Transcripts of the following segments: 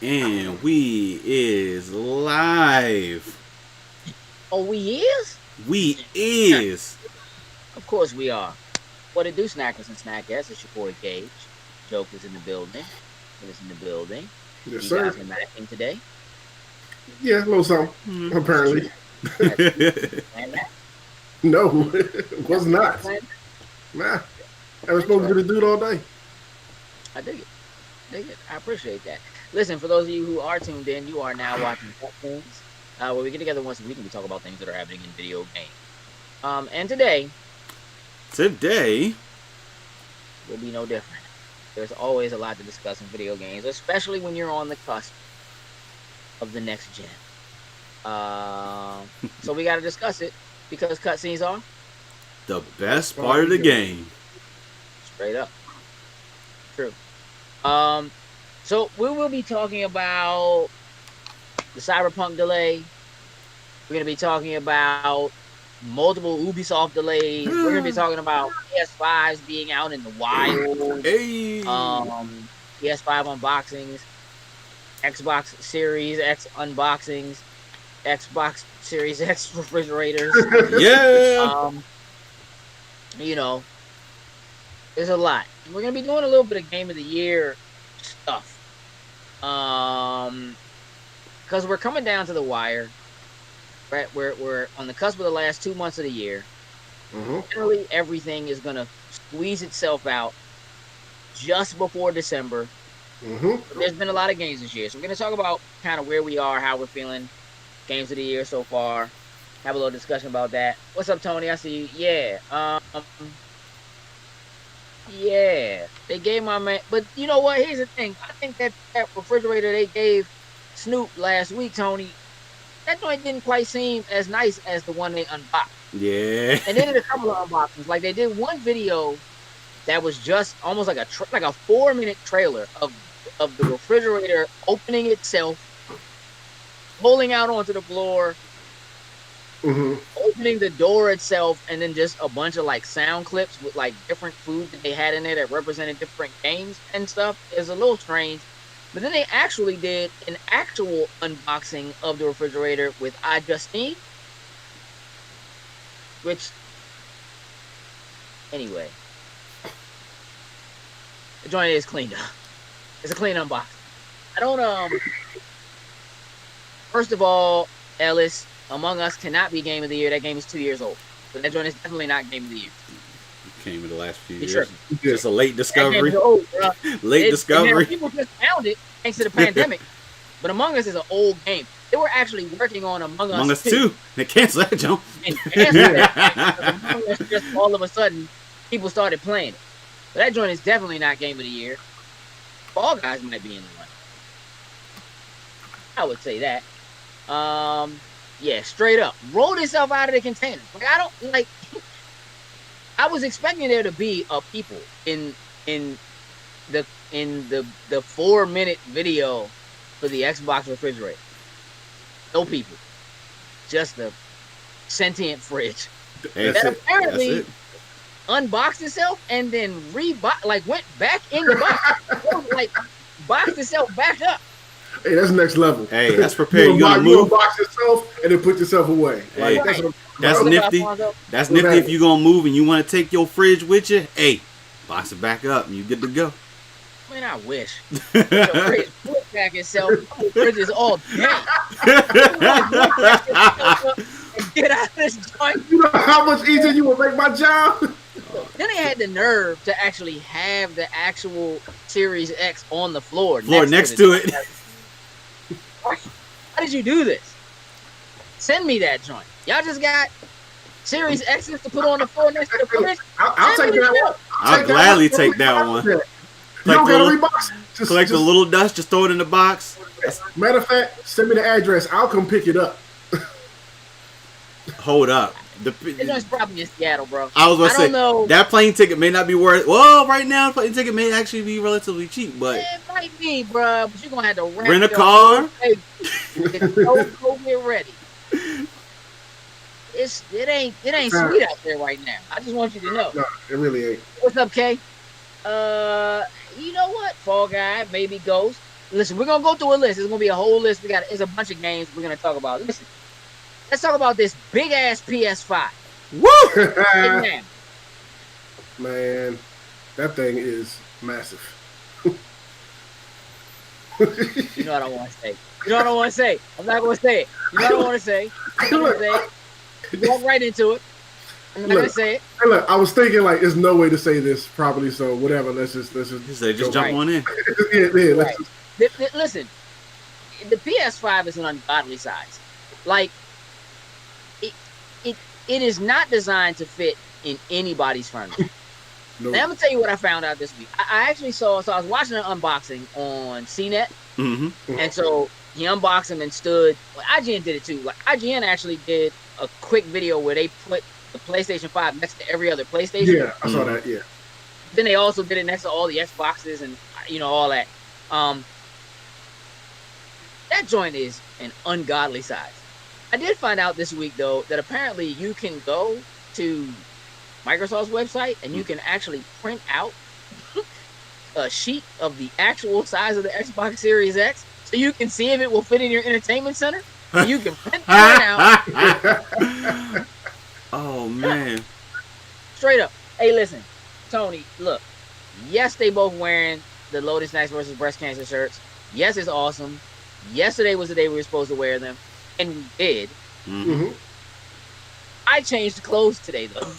And we is live. Oh, we is? We is. Of course we are. What it do, snackers and snackettes? It's your boy Gage. Joker's in the building. Is in the building. Yes, You sir. guys been acting today? Yeah, a little something. Apparently. And that? No, it was not. Nah. I was supposed to be the dude all day. I dig it. I appreciate that. Listen, for those of you who are tuned in, you are now watching Cutscenes, where we get together once a week and we talk about things that are happening in video games. And today will be no different. There's always a lot to discuss in video games, especially when you're on the cusp of the next gen. So we got to discuss it because cutscenes are the best part of the game. Straight up. True. So we will be talking about the Cyberpunk delay. We're going to be talking about multiple Ubisoft delays. We're going to be talking about PS5s being out in the wild. Hey. PS5 unboxings. Xbox Series X unboxings. Xbox Series X refrigerators. Yeah. You know, there's a lot. We're going to be doing a little bit of Game of the Year stuff. Because we're coming down to the wire. Right, we're on the cusp of the last 2 months of the year. Generally, everything is going to squeeze itself out just before December. There's been a lot of games this year. So we're going to talk about kind of where we are, how we're feeling, games of the year so far. Have a little discussion about that. What's up, Tony? I see you. Yeah. Yeah. They gave my man... But you know what? Here's the thing. I think that refrigerator they gave Snoop last week, Tony, that joint didn't quite seem as nice as the one they unboxed. Yeah. And they did a couple of unboxings. Like, they did one video that was just almost like a 4-minute trailer of the refrigerator opening itself, pulling out onto the floor, opening the door itself, and then just a bunch of like sound clips with like different food that they had in there that represented different games and stuff. It's a little strange. But then they actually did an actual unboxing of the refrigerator with iJustine. Which, anyway, the joint is cleaned up. It's a clean unboxing. I don't, first of all, Ellis, Among Us cannot be Game of the Year. That game is 2 years old. So that joint is definitely not Game of the Year. Came in the last few You're years. tripping. Just a late discovery. Old, late discovery. People just found it thanks to the pandemic. But Among Us is an old game. They were actually working on Among Us 2. They canceled that jump. And canceled that. Among Us just all of a sudden, people started playing it. But that joint is definitely not Game of the Year. Fall Guys might be in the run. I would say that. Yeah, straight up. Roll itself out of the container. Like, I don't like. I was expecting there to be a people in the 4-minute video for the Xbox refrigerator. No people, just a sentient fridge that apparently unboxed itself and then went back in the box, like boxed itself back up. Hey, that's next level. Hey, that's prepared. You gonna move? Unbox yourself and then put yourself away. Hey, like, that's nifty. That's nifty if you're going to move and you want to take your fridge with you. Hey, box it back up and you good to go. Man, I wish. The fridge put back itself. The fridge is all damn. Get out of this joint. You know how much easier you would make my job? Then they had the nerve to actually have the actual Series X on the floor. Next to it. How did you do this? Send me that joint. Y'all just got Series X's to put on the floor next to the fridge? I'll take that one. I'll gladly take that one. You don't gotta rebox. Collect the little dust, just throw it in the box. Matter of fact, send me the address. I'll come pick it up. Hold up. It's probably in Seattle, bro. I was gonna say know. That plane ticket may not be worth. Well, right now, the plane ticket may actually be relatively cheap, but it might be, bro. But you're gonna have to rent a car. Go get ready. It ain't sweet out there right now. I just want you to know. No, it really ain't. What's up, Kay? You know what? Fall Guy, maybe Ghost. Listen, we're gonna go through a list. It's gonna be a whole list. It's a bunch of games we're gonna talk about. Listen, let's talk about this big ass PS5. Woo! Right now. Man, that thing is massive. You know what I don't want to say. You know what I don't want to say. I'm not going to say it. You know what I don't want to say. I'm not going to say it. Walk right into it. I'm not going to say it. Look, I was thinking like, there's no way to say this properly, so whatever. Let's just jump on in. Yeah, right. Listen, the PS5 is an ungodly size. Like, it is not designed to fit in anybody's furniture. Nope. Now, I'm going to tell you what I found out this week. I actually saw, I was watching an unboxing on CNET, and so he unboxed them and stood. Well, IGN did it too. Like, IGN actually did a quick video where they put the PlayStation 5 next to every other PlayStation. Yeah, I saw that, yeah. Then they also did it next to all the Xboxes and, all that. That joint is an ungodly size. I did find out this week, though, that apparently you can go to Microsoft's website and you can actually print out a sheet of the actual size of the Xbox Series X so you can see if it will fit in your entertainment center. You can print it out. Oh, man. Straight up. Hey, listen, Tony, look. Yes, they both wearing the Lotus Nights versus breast cancer shirts. Yes, it's awesome. Yesterday was the day we were supposed to wear them, and we did. Mm-hmm. I changed clothes today, though.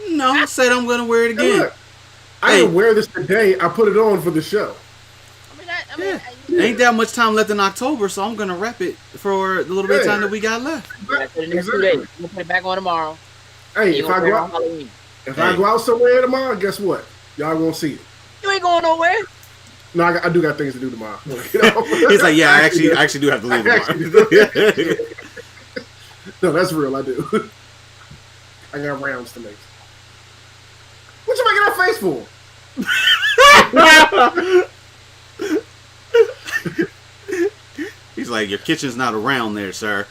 No, I said I'm going to wear it again. Look, I didn't wear this today. I put it on for the show. Ain't that much time left in October, so I'm going to wrap it for the little bit of time that we got left. For the next 2 days. We'll put it back on tomorrow. Hey, if I go out somewhere tomorrow, guess what? Y'all won't see it. You ain't going nowhere. No, I do got things to do tomorrow. He's like, yeah, I actually do have to leave tomorrow. No, that's real. I do. I got rounds to make. What you making that face for? He's like, your kitchen's not around there, sir.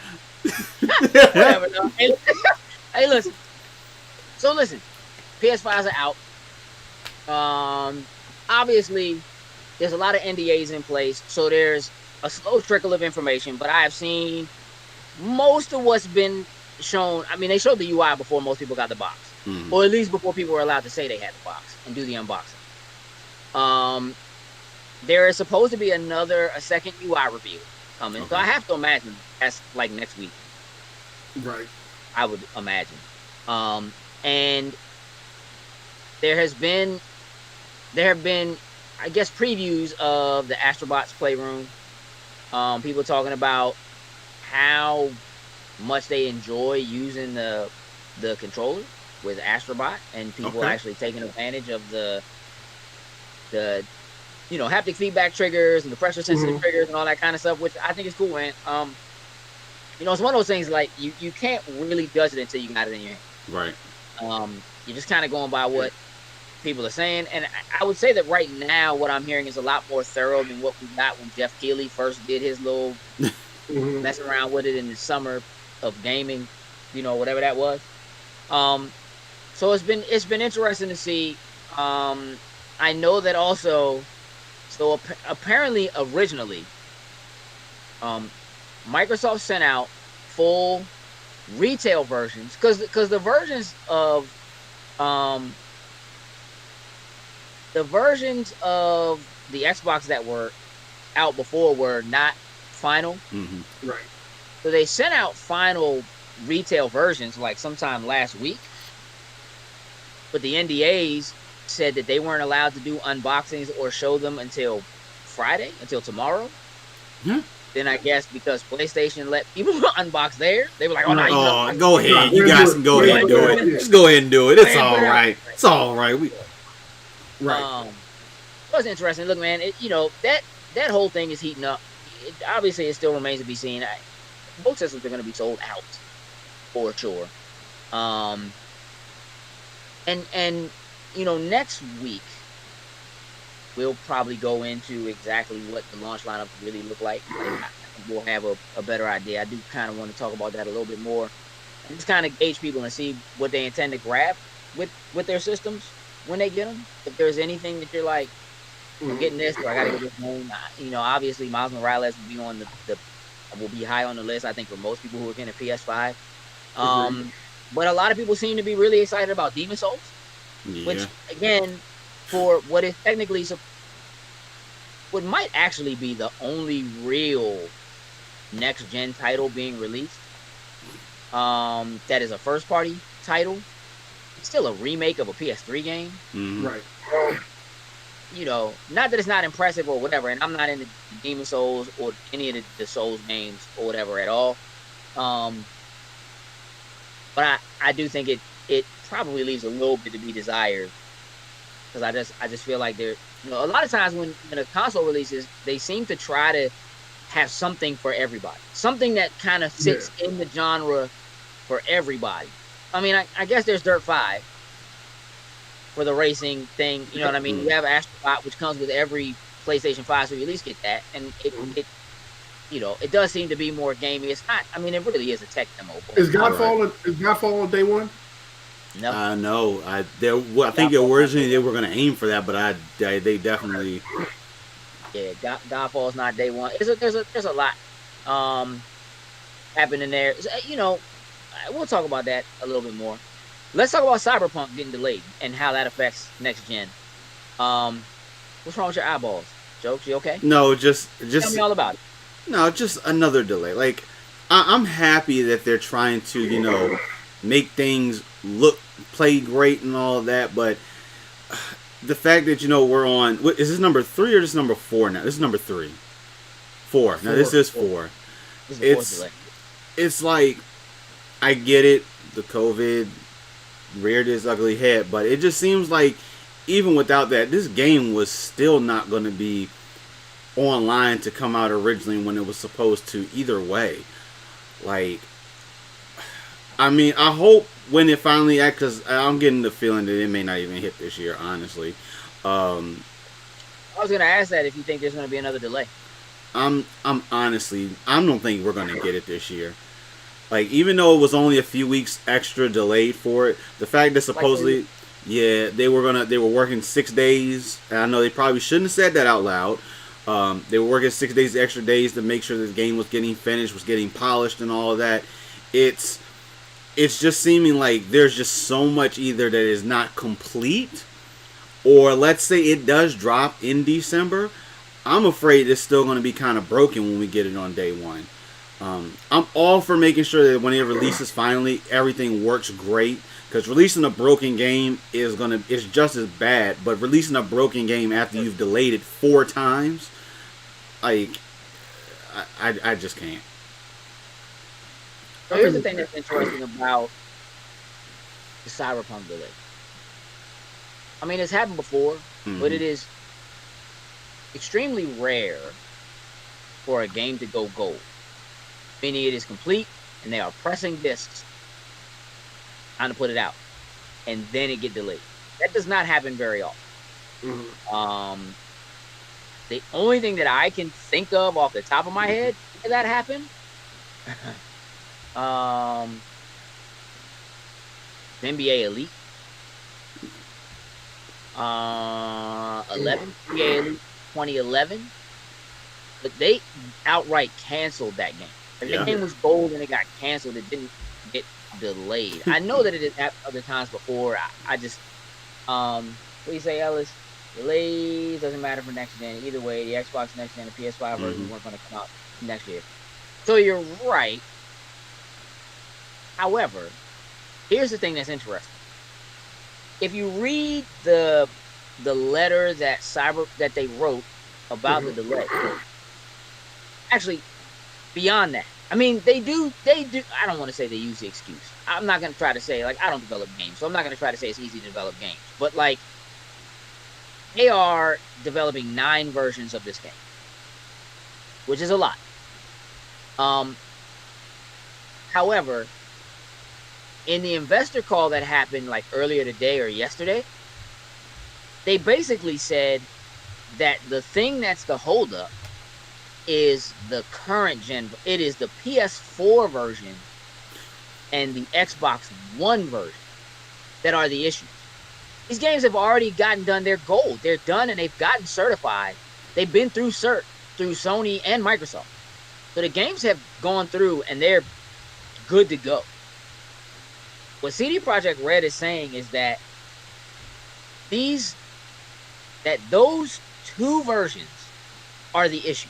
Whatever, no. Hey, listen. So listen, PS5s are out. Obviously, there's a lot of NDAs in place, so there's a slow trickle of information. But I have seen most of what's been shown. I mean, they showed the UI before most people got the box, or at least before people were allowed to say they had the box and do the unboxing. There is supposed to be a second UI review coming, so I have to imagine that's like next week. Right. I would imagine. And there have been, I guess, previews of the Astrobots Playroom. People talking about how much they enjoy using the controller with Astrobot, and people actually taking advantage of the haptic feedback triggers and the pressure sensitive triggers and all that kind of stuff, which I think is cool, man. It's one of those things like you can't really judge it until you got it in your hand. Right. You're just kind of going by what people are saying, and I would say that right now what I'm hearing is a lot more thorough than what we got when Jeff Keighley first did his little messing around with it in the summer of gaming, whatever that was. So it's been interesting to see. I know that also. So apparently, originally, Microsoft sent out full retail versions because the versions of the Xbox that were out before were not final. Right. So they sent out final retail versions like sometime last week, but the NDAs said that they weren't allowed to do unboxings or show them until Friday, until tomorrow. Then I guess because PlayStation let people unbox theirs, they were like, "Oh no, go ahead, you guys can go ahead and do it. Just go ahead and do it. It's all right. It's all right." Right. It was interesting. Look, man, that whole thing is heating up. Obviously, it still remains to be seen. Both systems are going to be sold out for sure. And next week we'll probably go into exactly what the launch lineup really look like. We'll have a better idea. I do kind of want to talk about that a little bit more and just kind of gauge people and see what they intend to grab with their systems when they get them. If there's anything that you're like, I'm getting this, or I got to get this game. You know, obviously Miles Morales will be on the will be high on the list. I think for most people who are getting a PS5. Agreed. But a lot of people seem to be really excited about Demon Souls, Yeah. which again, for what is technically what might actually be the only real next gen title being released. That is a first party title. It's still a remake of a PS3 game. Mm-hmm. Right. You know, not that it's not impressive or whatever, and I'm not into Demon Souls or any of the Souls games or whatever at all. But I do think it probably leaves a little bit to be desired, because I just feel like there, you know, a lot of times when a console releases, they seem to try to have something for everybody, something that kind of fits in the genre for everybody. I mean, I guess there's Dirt 5 for the racing thing. You know what I mean? You have Astrobot, which comes with every PlayStation 5, so you at least get that. And it you know, it does seem to be more gamey. It's not. I mean, it really is a tech demo. Is Godfall on day one? No. No. I think originally they were going to aim for that, but they definitely. Yeah, Godfall's not day one. There's a lot happening there. You know, we'll talk about that a little bit more. Let's talk about Cyberpunk getting delayed and how that affects next gen. What's wrong with your eyeballs, Jokes? You okay? No, just tell me all about it. No, just another delay. Like, I'm happy that they're trying to, you know, make things play great and all of that, but the fact that, you know, we're on, is this number 3 or this number 4 now? This is number 3. 4. Now, this is 4. It's like, I get it, the COVID reared its ugly head, but it just seems like, even without that, this game was still not going to be online to come out originally when it was supposed to either way. Like, I mean, I hope when it finally because I'm getting the feeling that it may not even hit this year, honestly. I was gonna ask that if you think there's gonna be another delay. I'm honestly, I don't think we're gonna get it this year. Like, even though it was only a few weeks extra delayed for it, the fact that supposedly they were working 6 days, and I know they probably shouldn't have said that out loud. They were working 6 days, extra days to make sure the game was getting finished, was getting polished, and all of that. It's just seeming like there's just so much either that is not complete, or let's say it does drop in December. I'm afraid it's still going to be kind of broken when we get it on day one. I'm all for making sure that when it releases finally, everything works great. Because releasing a broken game is just as bad. But releasing a broken game after you've delayed it 4 times, like, I just can't. So here's the thing that's interesting about the Cyberpunk delay. I mean, it's happened before, but it is extremely rare for a game to go gold. Meaning it is complete, and they are pressing discs trying to put it out, and then it get delayed. That does not happen very often. The only thing that I can think of off the top of my head that happened, NBA Elite, NBA Elite 2011, but they outright canceled that game. The game was gold and it got canceled. It didn't get delayed. I know that it has happened other times before. I just, what do you say, Ellis? Delays doesn't matter for next gen. Either way, the Xbox next gen and PS5 version weren't going to come out next year. So you're right. However, here's the thing that's interesting. If you read the letter that they wrote about the delay, actually, beyond that, I mean, they do. I don't want to say they use the excuse. I'm not going to try to say, like, I don't develop games, so I'm not going to try to say it's easy to develop games. But, like, they are developing 9 versions of this game, which is a lot. However, in the investor call that happened, like, earlier today or yesterday, they basically said that the thing that's the holdup is the current gen. It is the PS4 version and the Xbox One version that are the issues. These games have already gotten done their gold. They're done and they've gotten certified. They've been through cert through Sony and Microsoft. So the games have gone through and they're good to go. What CD Projekt Red is saying is that those two versions are the issue.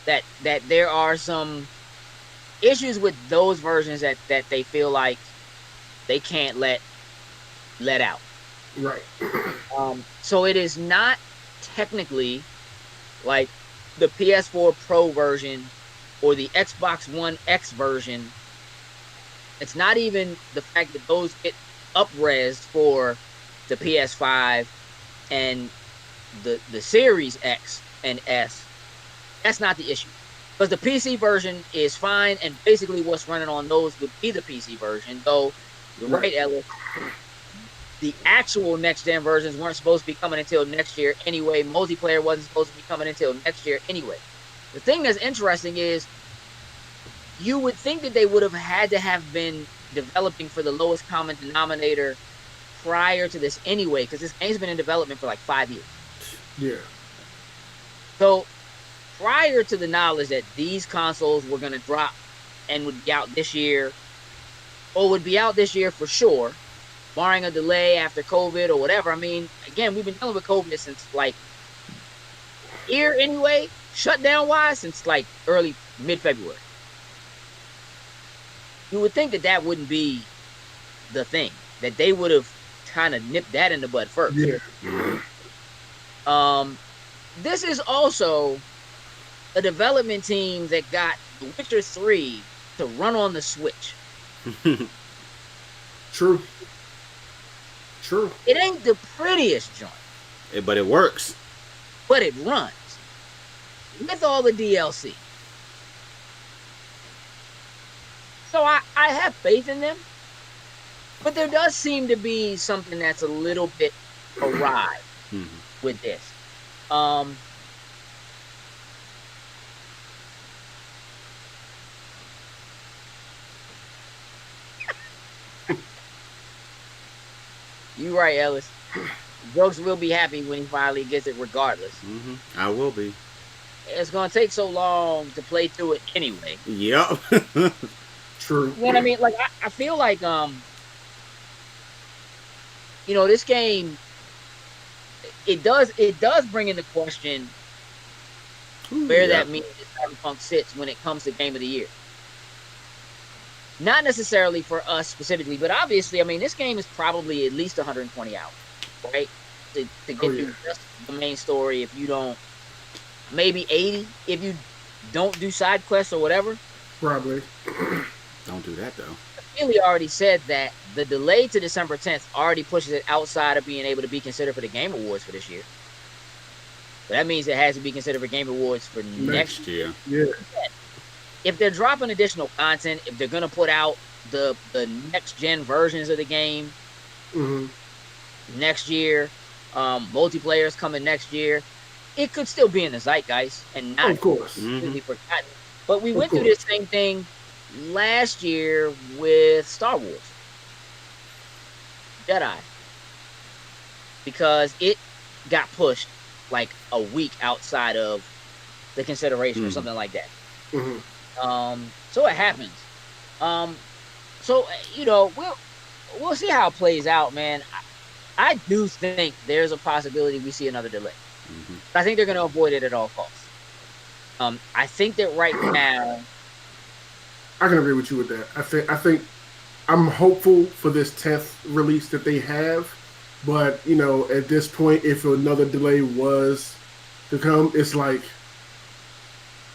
That there are some issues with those versions that they feel like they can't let out. Right. So it is not technically like the PS4 Pro version or the Xbox One X version. It's not even the fact that those get up-res for the PS5 and the Series X and S. That's not the issue. Because the PC version is fine, and basically what's running on those would be the PC version. Though, you're right, Ellis. The actual next-gen versions weren't supposed to be coming until next year anyway. Multiplayer wasn't supposed to be coming until next year anyway. The thing that's interesting is you would think that they would have had to have been developing for the lowest common denominator prior to this anyway, because this game's been in development for like 5 years. Yeah. So prior to the knowledge that these consoles were going to drop and would be out this year, or would be out this year for sure, barring a delay after COVID or whatever. I mean, again, we've been dealing with COVID since like here anyway, shutdown wise, since like early mid-February. You would think that that wouldn't be the thing, that they would have kind of nipped that in the bud first. Yeah. This is also a development team that got The Witcher 3 to run on the Switch. True. True. It ain't the prettiest joint, But it works. but it runs with all the DLC. So I have faith in them, but there does seem to be something that's a little bit awry with this. You right, Ellis. Brooks will be happy when he finally gets it regardless. I will be. It's going to take so long to play through it anyway. Yep. True. You know what I mean? Like, I feel like, this game, it does bring into question where that means that Cyberpunk sits when it comes to Game of the Year. Not necessarily for us specifically, but obviously, I mean, this game is probably at least 120 hours, right? To get through just the main story. If you don't, maybe 80 if you don't do side quests or whatever. Probably. Don't do that though. Billy already said that the delay to December 10th already pushes it outside of being able to be considered for the Game Awards for this year. But that means it has to be considered for Game Awards for next year. Yeah. If they're dropping additional content, if they're going to put out the next-gen versions of the game next year, multiplayer's coming next year, it could still be in the zeitgeist and not completely forgotten. But we went through this same thing last year with Star Wars Jedi, because it got pushed like a week outside of the consideration or something like that. So it happens. So we'll see how it plays out, man. I do think there's a possibility we see another delay. But I think they're going to avoid it at all costs. I think that right now, I can agree with you with that. I think I'm hopeful for this 10th release that they have, but at this point, if another delay was to come, it's like,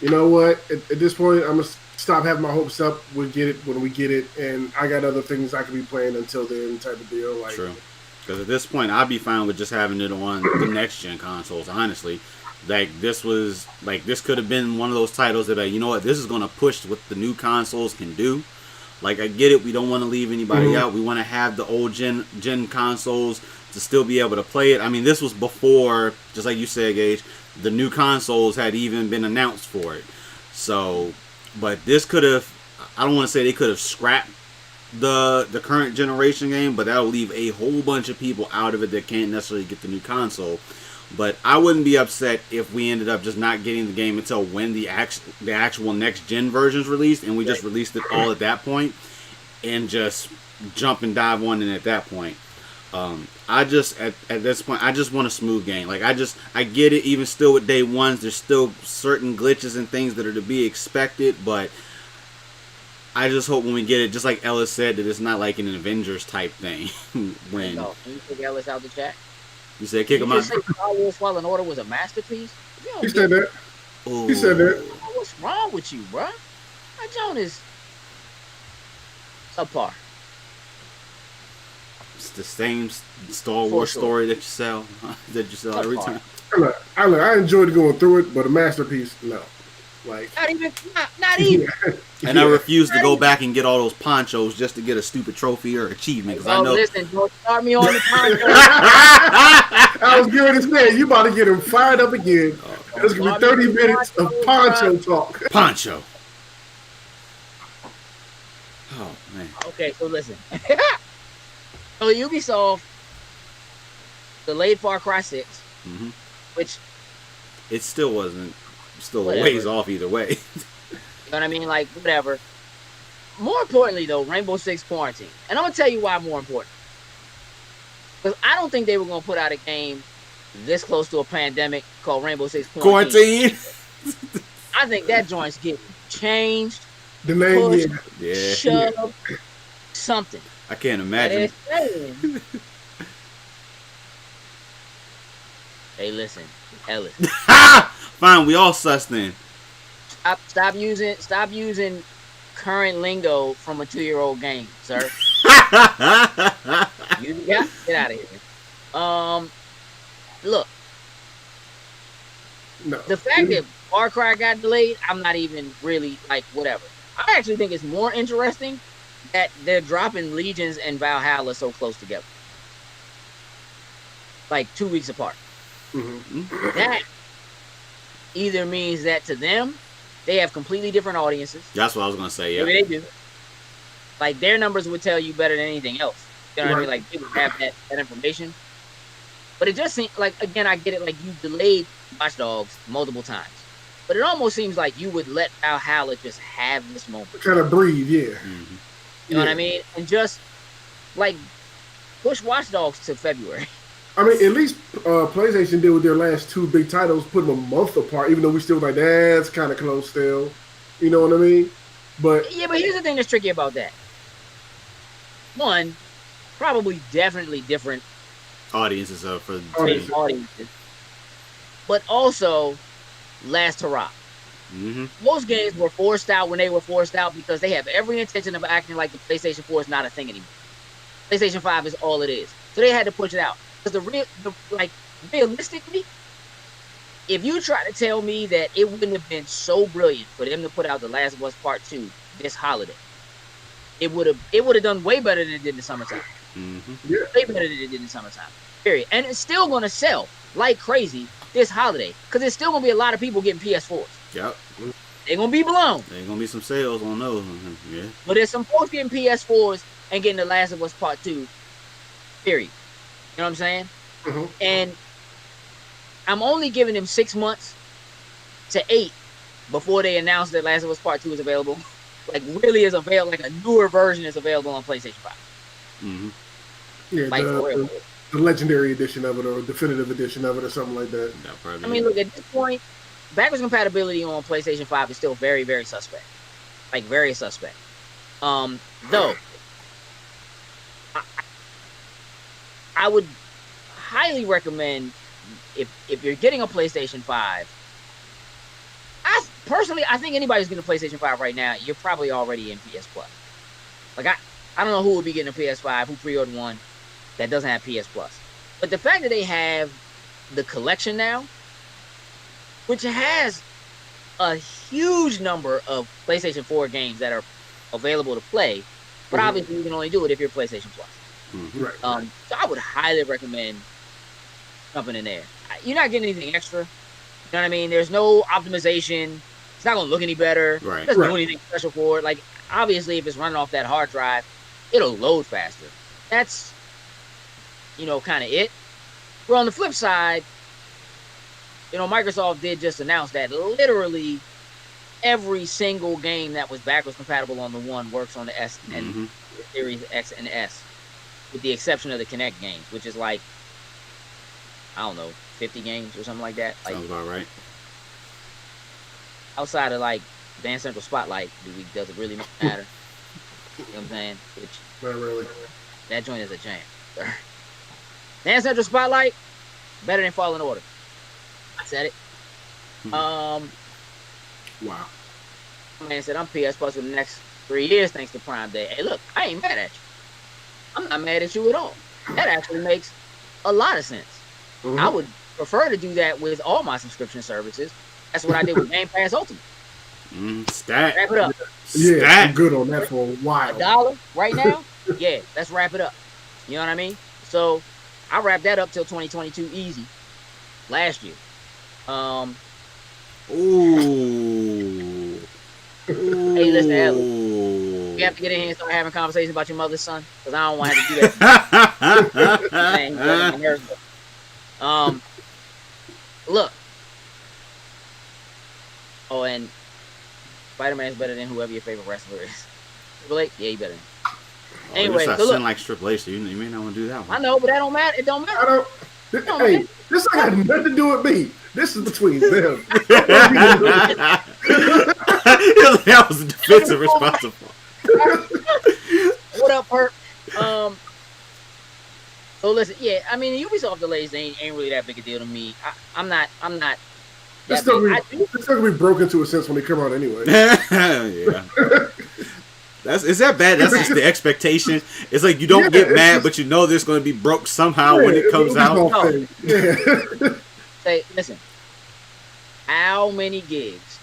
you know what? At this point, I'm gonna stop having my hopes up. We'll get it when we get it, and I got other things I can be playing until then, type of deal. Like, true. Because at this point, I'd be fine with just having it on the next gen consoles. Honestly, this could have been one of those titles that, you know what, this is gonna push what the new consoles can do. Like, I get it. We don't want to leave anybody out. We want to have the old gen consoles to still be able to play it. I mean, this was before, just like you said, Gage, the new consoles had even been announced for it. So, but this could have, I don't want to say they could have scrapped the current generation game, but that'll leave a whole bunch of people out of it that can't necessarily get the new console. But I wouldn't be upset if we ended up just not getting the game until when the actual next gen version's released, and we just released it all at that point, and just jump and dive one in at that point. I just at this point I just want a smooth game. Like I get it. Even still with day ones, there's still certain glitches and things that are to be expected, but I just hope when we get it, just like Ellis said, that it's not like an Avengers type thing. When No, can you take Ellis out the chat? you said kick him You out. just say Star Wars Fallen Order was a masterpiece? You don't He get said that. Ooh. He said that. what's wrong with you, bruh? My Joan is subpar. It's the same Star Wars story that you sell every time. I enjoyed going through it, but a masterpiece, no. Like Not even. And I refuse to go back and get all those ponchos just to get a stupid trophy or achievement. Because I know. Listen, don't start me on the poncho. I was giving this man, you about to get him fired up again. There's gonna be 30 minutes of poncho talk. Poncho. Oh man. Okay, so listen. So Ubisoft delayed Far Cry 6, Mm-hmm. which It still wasn't. Still a Whatever. ways off either way. you know what I mean, like whatever. More importantly, though, Rainbow Six Quarantine, and I'm gonna tell you why more important. Because I don't think they were gonna put out a game this close to a pandemic called Rainbow Six Quarantine. I think that joint's getting changed, The name, pushed, yeah. Yeah. shoved, something. I can't And imagine. it's saying, hey, listen, Ellis, Fine, we all sus then. stop using current lingo from a 2-year-old game, sir. Get out of here. Look, No. the fact that Far Cry got delayed, I'm not even really like whatever. I actually think it's more interesting that they're dropping Legions and Valhalla so close together, like 2 weeks apart. Mhm. That either means that to them, they have completely different audiences. That's what I was gonna say. Yeah. Maybe they do. Like their numbers would tell you better than anything else. You know what I mean? Right. Like people have that information. But it just seems like, again, I get it. Like you delayed Watch Dogs multiple times, but it almost seems like you would let Valhalla just have this moment. Kind of breathe, yeah. Mm-hmm. You know what I mean? And just like push Watch Dogs to February. I mean, at least PlayStation did with their last two big titles, put them a month apart, even though we still like, that's kind of close still. You know what I mean? But Yeah, but here's the thing that's tricky about that. One, probably definitely different Audiences for Audiences. audiences, but also last hurrah. Mm-hmm. Most games were forced out when they were forced out because they have every intention of acting like the PlayStation 4 is not a thing anymore. PlayStation 5 is all it is. So they had to push it out. Because realistically, if you try to tell me that it wouldn't have been so brilliant for them to put out The Last of Us Part 2 this holiday, it would have done way better than it did in the summertime. Mm-hmm. Way better than it did in the summertime. Period. And it's still going to sell like crazy this holiday because there's still going to be a lot of people getting PS4s. Yep. They're going to be blown. There's gonna be some sales on those. Yeah. But there's some folks getting PS4s and getting The Last of Us Part 2. Period. You know what I'm saying? Mhm. And I'm only giving them 6 months to 8 before they announce that Last of Us Part 2 is available. Like really is available, like a newer version is available on PlayStation 5. Mm-hmm. yeah, Like for real. the legendary edition of it or definitive edition of it or something like that. That probably. I mean, look, at this point, backwards compatibility on PlayStation 5 is still very, very suspect. Like, very suspect. Though, I would highly recommend, if you're getting a PlayStation 5, I think anybody's getting a PlayStation 5 right now, you're probably already in PS Plus. Like, I don't know who would be getting a PS5, who pre-ordered one that doesn't have PS Plus. But the fact that they have the collection now, which has a huge number of PlayStation 4 games that are available to play, but obviously you can only do it if you're PlayStation Plus. Mm-hmm. Right. So I would highly recommend jumping in there. You're not getting anything extra. You know what I mean? There's no optimization. It's not going to look any better. Right. It doesn't do Right. anything special for it. Like, obviously, if it's running off that hard drive, it'll load faster. That's kind of it. But on the flip side, Microsoft did just announce that literally every single game that was backwards compatible on the One works on the S and Mm-hmm. Series X and S, with the exception of the Kinect games, which is like, I don't know, 50 games or something like that. Like, Sounds about right. outside of like Dance Central Spotlight, does it really matter? You know what I'm saying? Which, Not really. that joint is a jam. Dance Central Spotlight, better than Fallen Order. I said it. Mhm. Wow. Man said I'm PS Plus for the next 3 years thanks to Prime Day. Hey, look, I ain't mad at you. I'm not mad at you at all. That actually makes a lot of sense. Mhm. I would prefer to do that with all my subscription services. That's what I did with Game Pass Ultimate. Stat. Wrap it up. Yeah, Stat. I'm good on that for a while. $1 right now? Yeah, let's wrap it up. You know what I mean? So I wrapped that up till 2022 easy last year. Ooh. Hey, listen, Ellis, Ooh. we have to get in here and start having conversations about your mother's son, because I don't want to have to do that. Man, he's getting my nerves up. Look. Oh, and Spider-Man is better than whoever your favorite wrestler is. Triple H? Yeah, he better. Anyway, you so look, like Triple H, so you may not want to do that one. I know, but that don't matter. It don't matter. Hey, this ain't got nothing to do with me. This is between them. That was a defensive responsible. What up, Perk? So listen, yeah, I mean, Ubisoft delays ain't really that big a deal to me. I'm not. It's still gonna be broken to a sense when they come out anyway. Yeah. Is that bad? That's just the expectation. It's like you don't get mad, but you know there's going to be broke somehow when it comes out. No. Yeah. Say, listen. How many gigs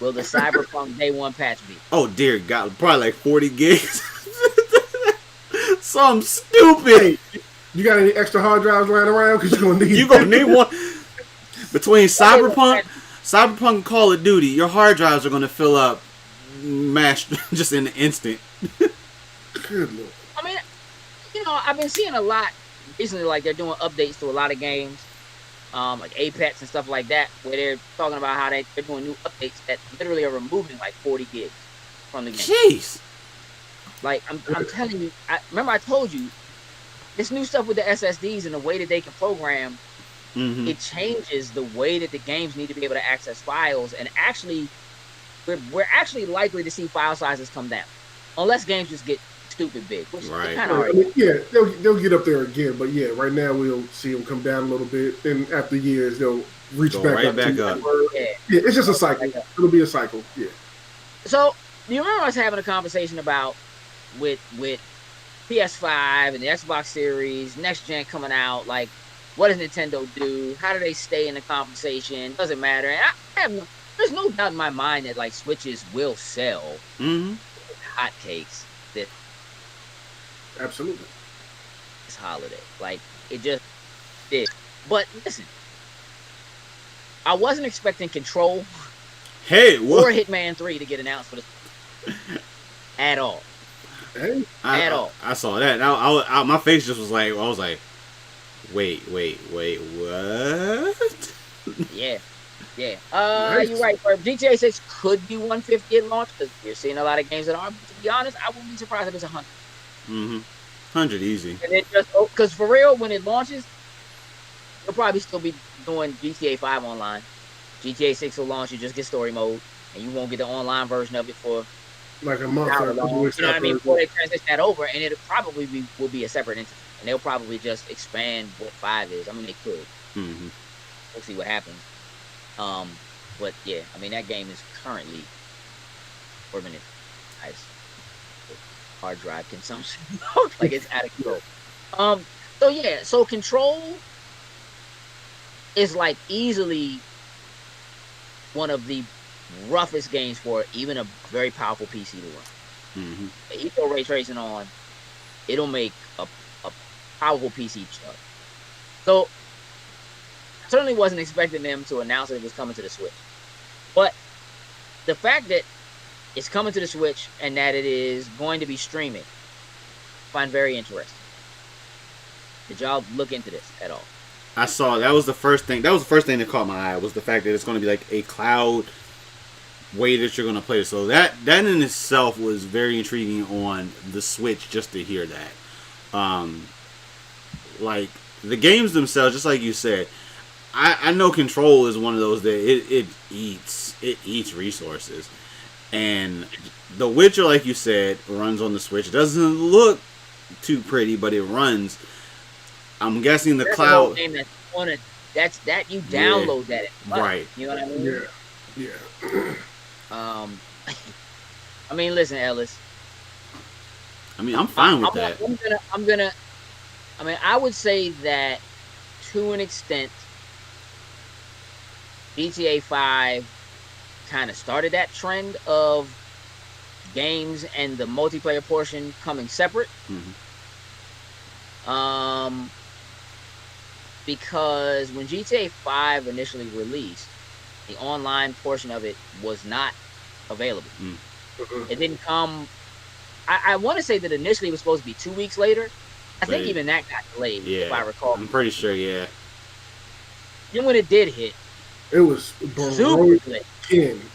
will the Cyberpunk Day 1 patch be? Oh dear God, probably like 40 gigs. Something stupid. Hey, you got any extra hard drives lying around? Because you're gonna need. You gonna need one. Between Cyberpunk, and Call of Duty, your hard drives are gonna fill up, mashed just in an instant. Good Lord. I mean, I've been seeing a lot recently, like they're doing updates to a lot of games, like Apex and stuff like that, where they're talking about how they're doing new updates that literally are removing like 40 gigs from the game. Jeez. Like I'm telling you, remember I told you this new stuff with the SSDs and the way that they can program. Mm-hmm. It changes the way that the games need to be able to access files, and actually, we're actually likely to see file sizes come down, unless games just get stupid big. Which Right. Kind of yeah, they'll get up there again, but yeah, right now we'll see them come down a little bit, and after years they'll reach Go back right up. back up. Yeah, it's just a cycle. It'll be a cycle. Yeah. So you remember us having a conversation about with PS5 and the Xbox Series, next gen coming out, like. What does Nintendo do? How do they stay in the conversation? Doesn't matter. And there's no doubt in my mind that like Switches will sell hotcakes this Absolutely. This holiday. Like it just did. But listen, I wasn't expecting Control or Hitman 3 to get announced for this at all. Hey. At all. I saw that. My face just was like, I was like, wait, what? Yeah. Nice. You're right. GTA 6 could be 150 at launch because you're seeing a lot of games that are. But to be honest, I wouldn't be surprised if it's 100. 100 easy. And it just because for real, when it launches, you'll probably still be doing GTA 5 online. GTA 6 will launch. You just get story mode, and you won't get the online version of it for like a month or you know what I mean? Before they transition that over, and it probably will be a separate entity. And they'll probably just expand what 5 is. I mean, they could. We'll see what happens. But yeah, I mean, that game is currently 4 minutes. Nice. Hard drive consumption. Like it's out of control. So yeah, so Control is like easily one of the roughest games for even a very powerful PC to run. You throw ray tracing on, it'll make a powerful PC chug. So I certainly wasn't expecting them to announce that it was coming to the Switch. But the fact that it's coming to the Switch and that it is going to be streaming. I find very interesting. Did y'all look into this at all? I saw that was the first thing. That was the first thing that caught my eye was the fact that it's going to be like a cloud way that you're going to play it. So that in itself was very intriguing on the Switch just to hear that. Like the games themselves, just like you said, I know Control is one of those that it eats resources, and The Witcher, like you said, runs on the Switch. It doesn't look too pretty, but it runs. I'm guessing the There's a cloud. whole game that's that you download that, right? You know what I mean? Yeah. I mean, listen, Ellis. I mean, I'm fine with that. I'm gonna. I mean, I would say that to an extent, GTA 5 kind of started that trend of games and the multiplayer portion coming separate. Mm-hmm. Because when GTA 5 initially released, the online portion of it was not available. It didn't come. I want to say that initially it was supposed to be 2 weeks later. I think even that got delayed, if I recall. I'm pretty sure, yeah. Then when it did hit, it was super late.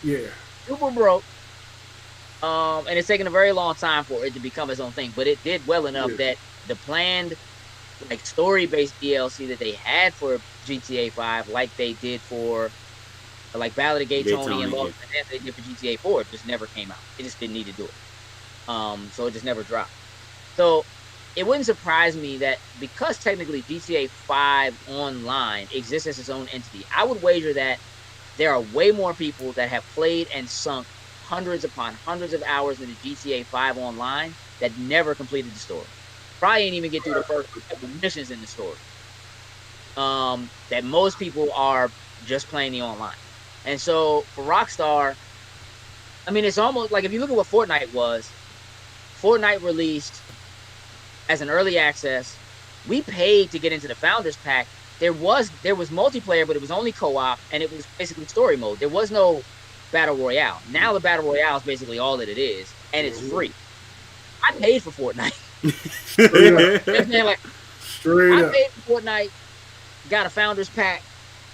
Yeah. Super broke. And it's taken a very long time for it to become its own thing. But it did well enough that the planned like story-based DLC that they had for GTA 5, like they did for like Ballad of Gay Tony and Lost they did for GTA 4, it just never came out. It just didn't need to do it. So it just never dropped. So it wouldn't surprise me that because technically GTA 5 Online exists as its own entity, I would wager that there are way more people that have played and sunk hundreds upon hundreds of hours into GTA 5 Online that never completed the story. Probably ain't even get through the first couple missions in the story. That most people are just playing the online. And so for Rockstar, I mean, it's almost like if you look at what Fortnite was, Fortnite released as an early access. We paid to get into the Founders Pack. There was multiplayer, but it was only co-op, and it was basically story mode. There was no Battle Royale. Now the Battle Royale is basically all that it is, and it's free. I paid for Fortnite. Straight up. I paid for Fortnite, got a Founders Pack,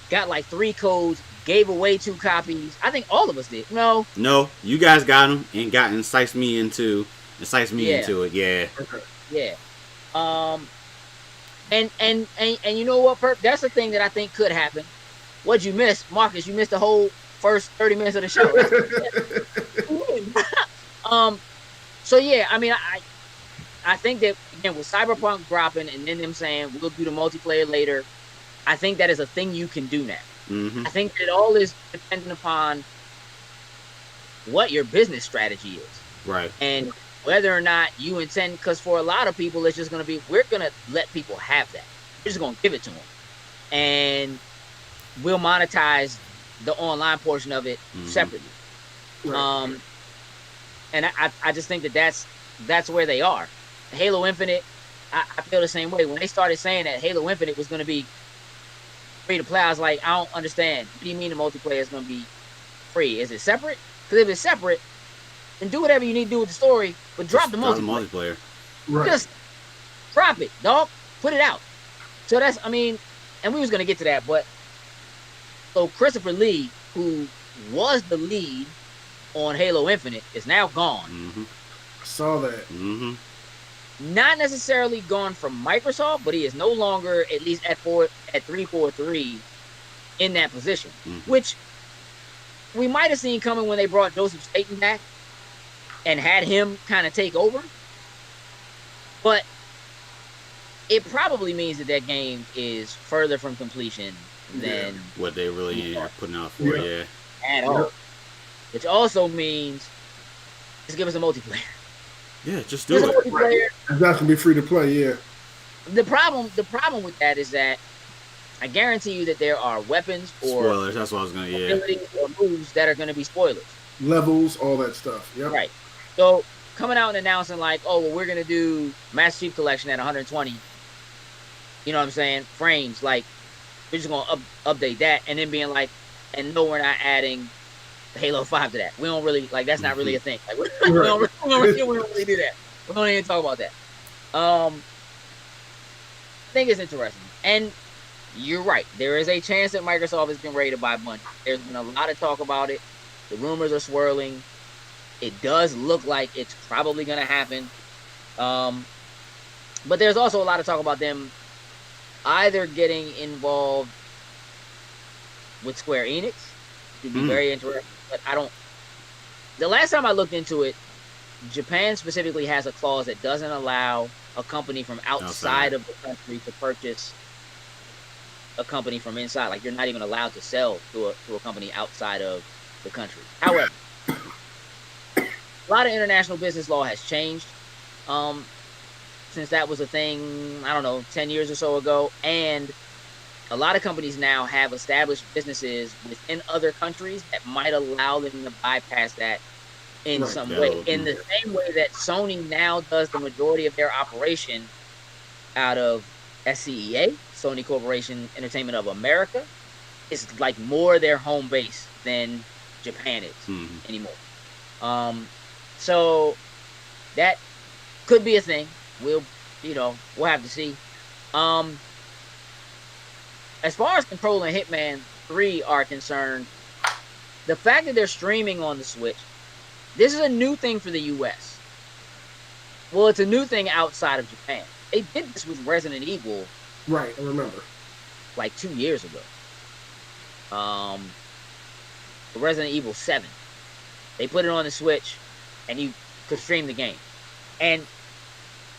got like 3 codes, gave away 2 copies. I think all of us did. No, you guys got them and enticed me into it. Yeah. Yeah. And you know what, Perp? That's the thing that I think could happen. What'd you miss, Marcus? You missed the whole first 30 minutes of the show. So yeah, I mean, I think that again with Cyberpunk dropping and then them saying we'll do the multiplayer later, I think that is a thing you can do now. Mm-hmm. I think that it all is dependent upon what your business strategy is, right? And whether or not you intend, because for a lot of people, it's just going to be, we're going to let people have that. We're just going to give it to them. And we'll monetize the online portion of it separately. Right. And I just think that that's where they are. Halo Infinite, I feel the same way. When they started saying that Halo Infinite was going to be free to play, I was like, I don't understand. What do you mean the multiplayer is going to be free? Is it separate? Because if it's separate, then do whatever you need to do with the story, but drop the multiplayer. Right. Just drop it, dog. Put it out. So that's, I mean, and we was going to get to that, but so Christopher Lee, who was the lead on Halo Infinite, is now gone. Mm-hmm. I saw that. Mm-hmm. Not necessarily gone from Microsoft, but he is no longer, at least at 343, in that position, which we might have seen coming when they brought Joseph Staten back and had him kind of take over. But it probably means that game is further from completion than what they really are putting out for, at all. Which also means just give us a multiplayer. Yeah, just do it. It's not gonna be free to play. Yeah. The problem with that is that I guarantee you that there are weapons or spoilers. That's what I was gonna or moves that are gonna be spoilers. Levels, all that stuff. Yeah. Right. So coming out and announcing like, oh well, we're gonna do Master Chief Collection at 120. You know what I'm saying? Frames. Like we're just gonna update that, and then being like, and no, we're not adding Halo 5 to that. We don't really like that's not really a thing. Like Right. we don't really do that. We don't even talk about that. I think it's interesting. And you're right. There is a chance that Microsoft is getting ready to buy Bungie. There's been a lot of talk about it. The rumors are swirling. It does look like it's probably going to happen. But there's also a lot of talk about them either getting involved with Square Enix. It would be very interesting. But I don't. The last time I looked into it, Japan specifically has a clause that doesn't allow a company from outside of the country to purchase a company from inside. Like, you're not even allowed to sell to a company outside of the country. However, a lot of international business law has changed since that was a thing, I don't know, 10 years or so ago. And a lot of companies now have established businesses within other countries that might allow them to bypass that in some way. In the same way that Sony now does the majority of their operation out of SCEA, Sony Corporation Entertainment of America. It's like more their home base than Japan is anymore. So that could be a thing. We'll have to see. As far as Control and Hitman 3 are concerned, the fact that they're streaming on the Switch, this is a new thing for the US. Well, it's a new thing outside of Japan. They did this with Resident Evil. Right, I remember. Like 2 years ago. Resident Evil 7. They put it on the Switch, and you could stream the game. And,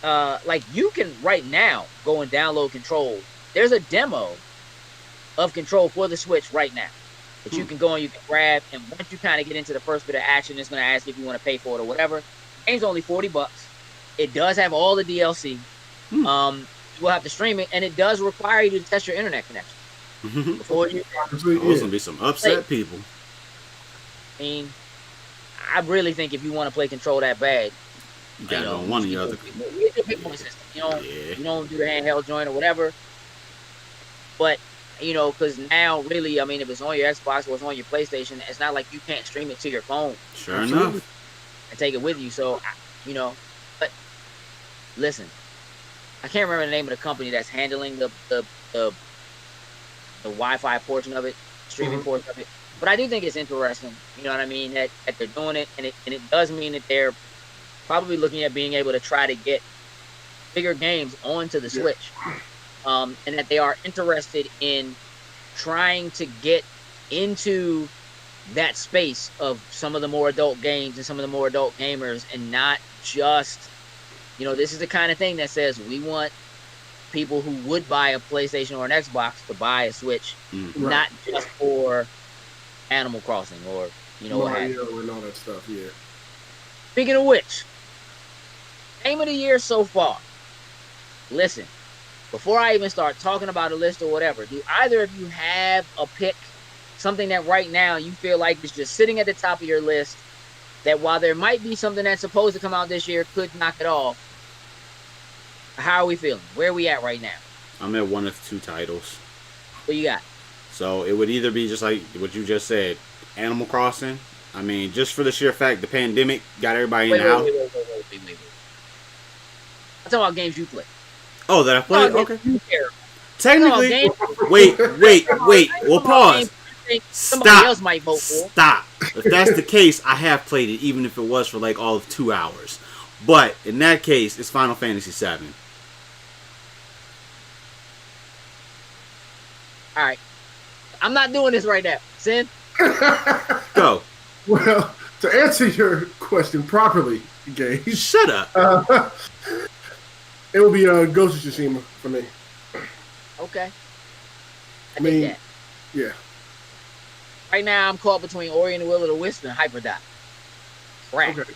like, you can right now go and download Control. There's a demo of Control for the Switch right now that you can go and you can grab. And once you kind of get into the first bit of action, it's going to ask if you want to pay for it or whatever. The game's only $40. It does have all the DLC. You will have to stream it, and it does require you to test your internet connection before you. There's gonna be some upset people. I mean, I really think if you want to play Control that bad, you got on one of the other. You don't do the handheld joint or whatever. But because now, really, I mean, if it's on your Xbox or it's on your PlayStation, it's not like you can't stream it to your phone. Sure enough. And take it with you. So, but listen, I can't remember the name of the company that's handling the Wi-Fi portion of it, streaming portion of it. But I do think it's interesting. You know what I mean? That they're doing it, and it does mean that they're probably looking at being able to try to get bigger games onto the Switch. And that they are interested in trying to get into that space of some of the more adult games and some of the more adult gamers, and not just, this is the kind of thing that says we want people who would buy a PlayStation or an Xbox to buy a Switch, not just for Animal Crossing or, Mario and all that stuff, yeah. Speaking of which, game of the year so far. Listen. Before I even start talking about a list or whatever, do either of you have a pick, something that right now you feel like is just sitting at the top of your list, that while there might be something that's supposed to come out this year, could knock it off? How are we feeling? Where are we at right now? I'm at one of two titles. What you got? So it would either be just like what you just said, Animal Crossing. I mean, just for the sheer fact the pandemic got everybody in the house. Wait. I'm talking about games you play. Oh, that I played? Okay. Technically, wait. Well, pause. Somebody else might vote for. Stop. If that's the case, I have played it, even if it was for like all of 2 hours. But in that case, it's Final Fantasy VII. All right. I'm not doing this right now. Sin? Go. Well, to answer your question properly, Gage. Shut up. It will be Ghost of Tsushima for me. Okay. I mean, that. Yeah. Right now, I'm caught between Ori and the Will of the Wisp and Hyperdot. Right. Okay.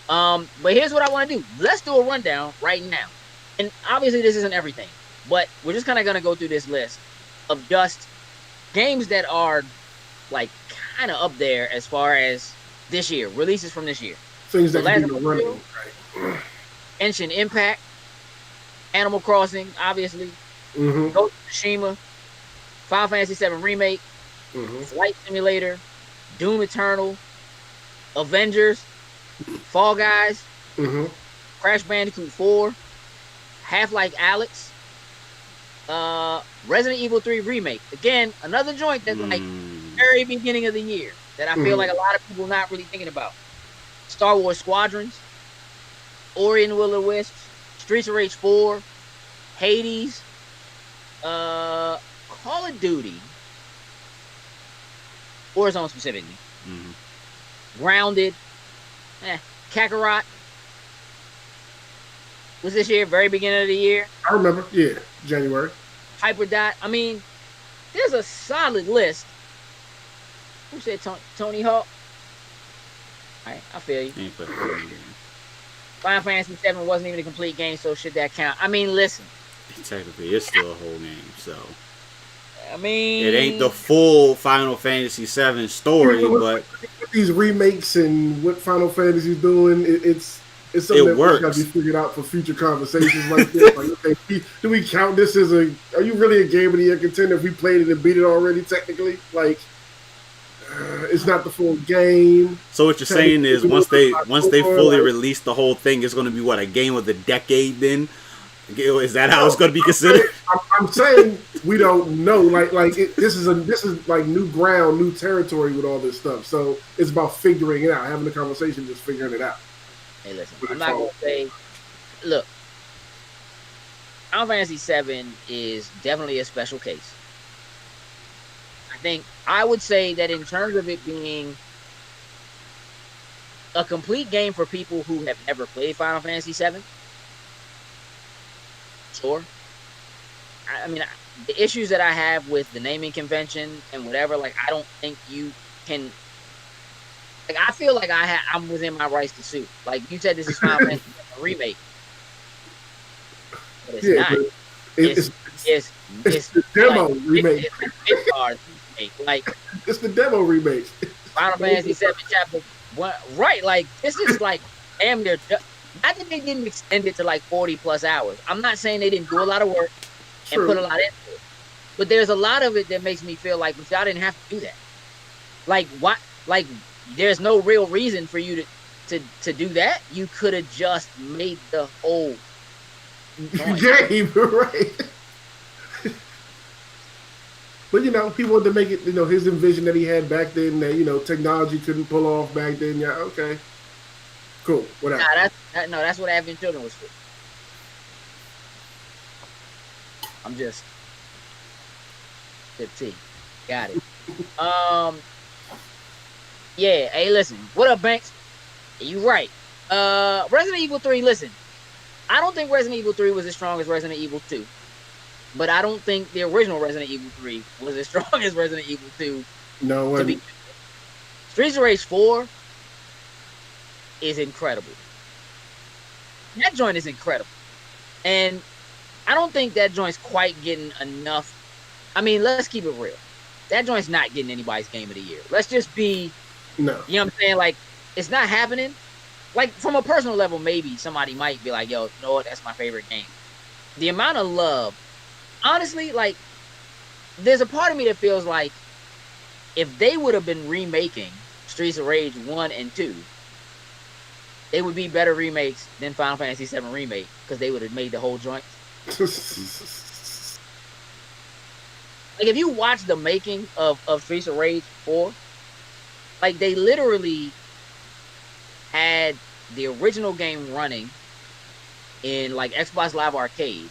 But here's what I want to do. Let's do a rundown right now. And obviously, this isn't everything, but we're just kind of going to go through this list of just games that are like kind of up there as far as this year, releases from this year. Things that can be running. Right. Genshin Impact. Animal Crossing, obviously. Ghost of Tsushima. Final Fantasy VII Remake. Flight Simulator. Doom Eternal, Avengers, Fall Guys, Mm-hmm. Crash Bandicoot 4, Half-Life Alyx, Resident Evil 3 remake. Again, another joint that like Mm. very beginning of the year that I feel Mm-hmm. like a lot of people not really thinking about. Star Wars Squadrons, Ori and Will of the Wisps, Streets of Rage 4, Hades, Call of Duty, Warzone specifically, Mm. Grounded, Kakarot was this year, very beginning of the year. I remember. Yeah, January. Hyperdot. I mean, there's a solid list. Who said Tony Hawk? All right, I feel you. Ain't played a whole game. Final Fantasy VII wasn't even a complete game, so should that count? I mean, listen. Technically, it's still a whole game, so I mean, it ain't the full Final Fantasy VII story, but with these remakes and what Final Fantasy's doing, it's something It that got to works. be figured out for future conversations like this. Like, okay, do we count this as a? Are you really a game of the year contender if we played it and beat it already? Technically, like it's not the full game. so what you're saying is once they fully release the whole thing, it's going to be what, a game of the decade? Then is that how it's going to be considered? I'm saying we don't know. This is like new ground, new territory with all this stuff. So it's about figuring it out, having a conversation, just figuring it out. hey, listen. I'm not gonna say. Look, Final Fantasy VII is definitely a special case. I think I would say that in terms of it being a complete game for people who have never played Final Fantasy VII, sure. I mean, the issues that I have with the naming convention and whatever, like, I don't think you can. Like, I feel like I'm within my rights to sue. Like you said, this is Final Fantasy VII remake, but it's not. But It's it's the demo like, remake. It's hard remake. Like It's the demo remake. Final Fantasy VII Chapter 1, right? Like this is like damn near. Not that they didn't extend it to like 40 plus hours. I'm not saying they didn't do a lot of work and put a lot into it, but there's a lot of it that makes me feel like y'all didn't have to do that. Like what? Like there's no real reason for you to do that. You could have just made the whole game, right? But he wanted to make it. His envision that he had back then that technology couldn't pull off back then. Yeah, okay, cool, whatever. That's what having children was for. I'm just 15. Got it. Yeah. Hey, listen. What up, Banks? You right. Resident Evil 3. Listen, I don't think Resident Evil 3 was as strong as Resident Evil 2. But I don't think the original Resident Evil 3 was as strong as Resident Evil 2. No way. Streets of Rage 4 is incredible. That joint is incredible. And I don't think that joint's quite getting enough. I mean, let's keep it real. That joint's not getting anybody's game of the year. Let's just be, No. You know what I'm saying? Like, it's not happening. Like, from a personal level, maybe somebody might be like, yo, you know what? That's my favorite game. The amount of love. Honestly, like, there's a part of me that feels like if they would have been remaking Streets of Rage 1 and 2, they would be better remakes than Final Fantasy VII Remake because they would have made the whole joint. Like, if you watch the making of Streets of Rage 4, like, they literally had the original game running in, like, Xbox Live Arcade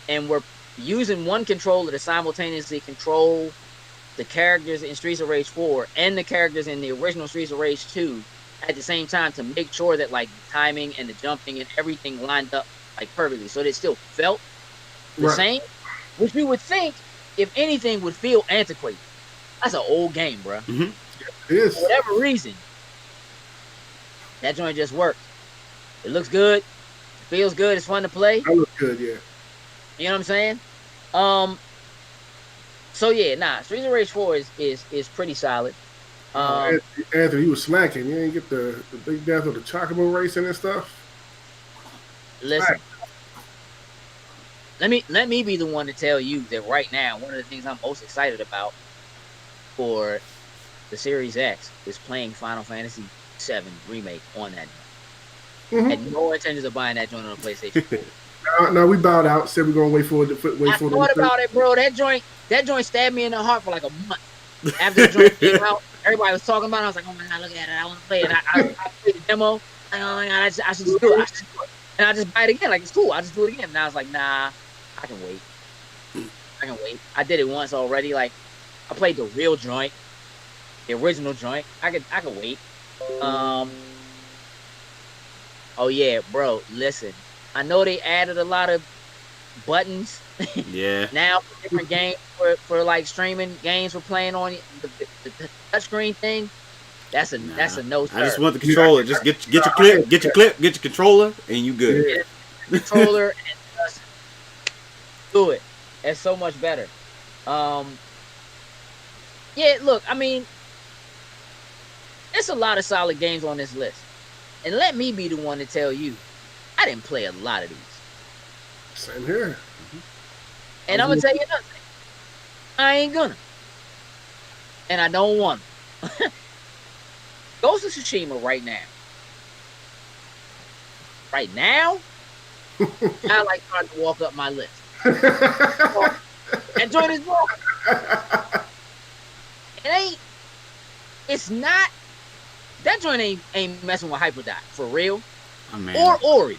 and were using one controller to simultaneously control the characters in Streets of Rage 4 and the characters in the original Streets of Rage 2 at the same time to make sure that, like, the timing and the jumping and everything lined up, like, perfectly. So that it still felt the same, which we would think, if anything, would feel antiquated. That's an old game, bro. Mm-hmm. It is. For whatever reason, that joint just works. It looks good. It feels good. It's fun to play. That looks good, yeah. You know what I'm saying? So yeah, Streets of Rage 4 is pretty solid. Anthony, you was slacking. You didn't get the big death of the Chocobo racing and stuff. Listen, let me be the one to tell you that right now, one of the things I'm most excited about for the Series X is playing Final Fantasy VII Remake on that. Mm-hmm. Had no intentions of buying that joint on a PlayStation 4. Now we bowed out. Said we're gonna wait for it. Wait I for thought it. about it, bro. That joint stabbed me in the heart for like a month. After the joint came out, everybody was talking about it. I was like, oh my god, look at it. I want to play it. I played the demo. Like, oh my god, I should just do it. I should just do it. And I just buy it again. Like, it's cool. I'll just do it again. And I was like, nah, I can wait. I did it once already. Like, I played the real joint, the original joint. I could wait. Oh yeah, bro. Listen, I know they added a lot of buttons. Yeah. Now for different games for like streaming games for playing on the touchscreen thing. That's a no. I just want the controller. Just get your clip, get your controller, and you good. Yeah. Controller and just do it. It's so much better. Yeah, look, I mean, there's a lot of solid games on this list. And let me be the one to tell you, I didn't play a lot of these. Same here. And I'm going to tell you another thing. I ain't gonna. And I don't want to. Ghost of Tsushima right now. Right now, I like trying to walk up my list. Enjoy this walk. It's not, that joint ain't messing with Hyperdot, for real. Oh, man. Or Ori.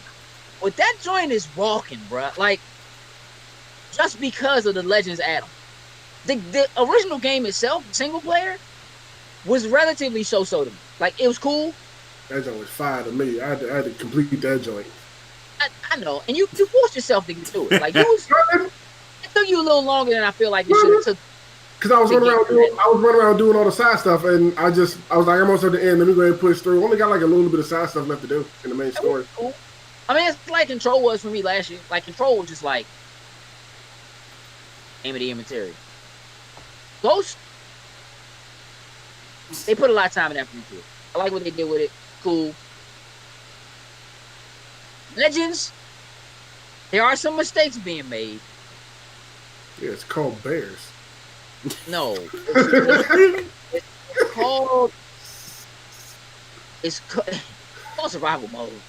But that joint is walking, bruh. Like, just because of the Legends add-on. The original game itself, single player, was relatively so-so to me. Like, it was cool. That joint was fire to me. I had to complete that joint. I know. And you forced yourself to get to it. Like, it took you a little longer than I feel like it should have took. Because I was running around doing all the side stuff, and I was like, I'm almost at the end. Let me go ahead and push through. Only got like a little bit of side stuff left to do in the main story. Cool. I mean, it's like Control was for me last year. Like, Control was just like game of the year material. Ghost, they put a lot of time and effort into it. I like what they did with it. Cool. Legends, there are some mistakes being made. Yeah, it's called Bears. No. It's called survival mode.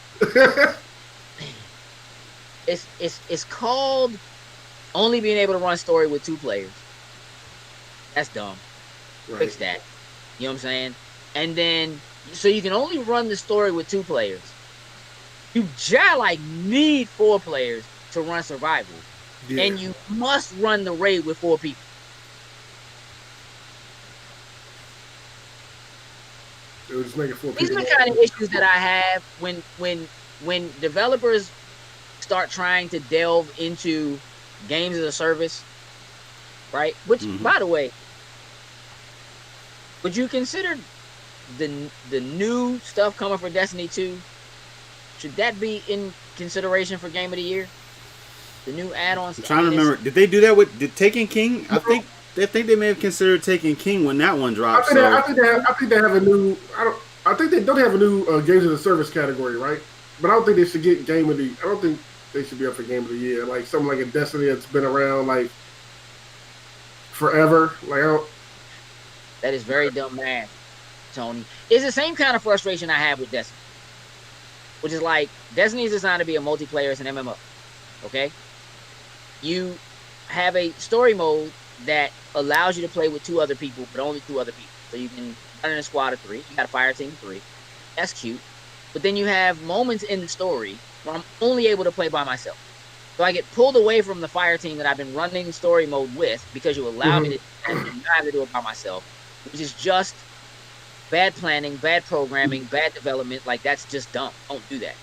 It's called only being able to run story with 2 players. That's dumb. Right. Fix that. You know what I'm saying? And then, so you can only run the story with 2 players. You just need 4 players to run survival. Yeah. And you must run the raid with 4 people. It was just making 4 These people. are the kind of issues that I have when developers start trying to delve into games as a service, right? Which, by the way, would you consider the new stuff coming for Destiny 2? Should that be in consideration for Game of the Year? The new add-ons. I'm trying to remember. Did they do that with Taken King? I think they may have considered Taken King when that one dropped. I think they have a new. I think they don't have a new games of the service category, right? But I don't think they should get game of the. I don't think they should be up for Game of the Year. Like something like a Destiny that's been around like forever. Like that is very dumb math, Tony. It's the same kind of frustration I have with Destiny, which is like Destiny is designed to be a multiplayer, it's an MMO. Okay, you have a story mode that allows you to play with 2 other people, but only 2 other people. So you can run in a squad of 3. You got a fire team of 3. That's cute. But then you have moments in the story where I'm only able to play by myself. So I get pulled away from the fire team that I've been running story mode with because you allow me to have to do it by myself, which is just bad planning, bad programming, bad development. Like, that's just dumb. Don't do that.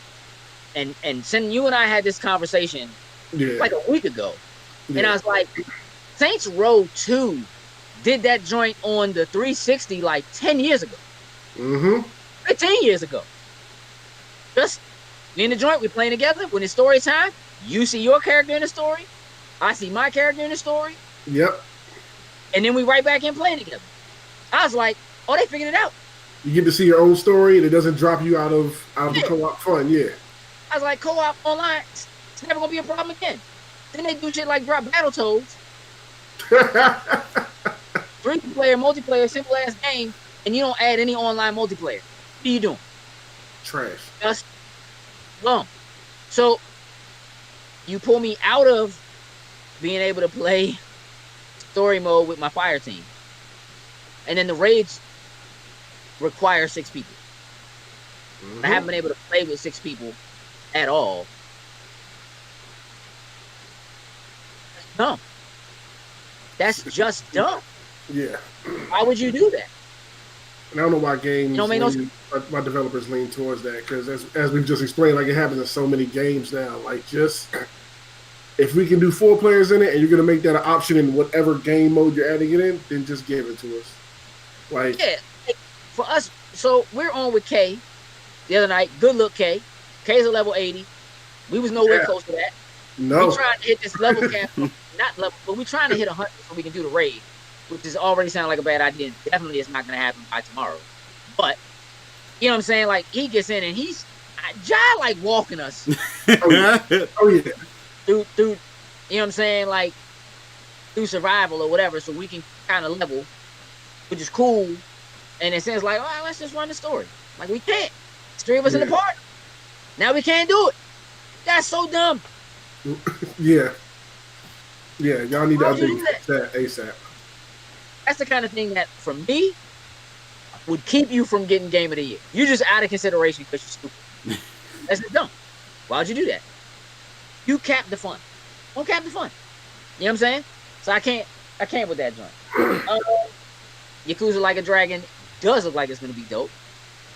And since you and I had this conversation like a week ago, and I was like, Saints Row 2 did that joint on the 360 like 10 years ago. 15 years ago. Just me and the joint, we playing together. When it's story time, you see your character in the story. I see my character in the story. Yep. And then we right back in playing together. I was like, oh, they figured it out. You get to see your own story and it doesn't drop you out of the co-op fun, I was like, co-op online, it's never going to be a problem again. Then they do shit like drop Battletoads. 3-player, multiplayer, simple-ass game. and you don't add any online multiplayer, what are you doing? Trash. Just bum. So you pull me out of being able to play story mode with my fire team, and then the raids require 6 people. I haven't been able to play with 6 people at all. That's dumb. That's just dumb. Yeah. Why would you do that? And I don't know why games, Don't make no sense. why developers lean towards that, because as we've just explained, like it happens in so many games now. Like, just if we can do 4 players in it, and you're gonna make that an option in whatever game mode you're adding it in, then just give it to us. Like, Yeah, like, for us. So we're on with K the other night. Good look, K. K's a level 80. We was nowhere close to that. no, We trying to hit this level cap, not level, but we trying to hit 100 so we can do the raid, which is already sounding like a bad idea. And definitely, it's not going to happen by tomorrow. But you know what I'm saying? Like, he gets in and he's Jai like walking us oh yeah, through. You know what I'm saying? Like through survival or whatever, so we can kind of level, which is cool. And it says like, all right, let's just run the story. Like, we can't. It's 3 of us in the party. Now we can't do it. That's so dumb. yeah. Y'all need to Why'd you do update that ASAP. That's the kind of thing that, for me, would keep you from getting Game of the Year. You're just out of consideration because you're stupid. That's just dumb. Why would you do that? You cap the fun. Don't cap the fun. You know what I'm saying? So I can't with that joint. Yakuza Like a Dragon does look like it's going to be dope.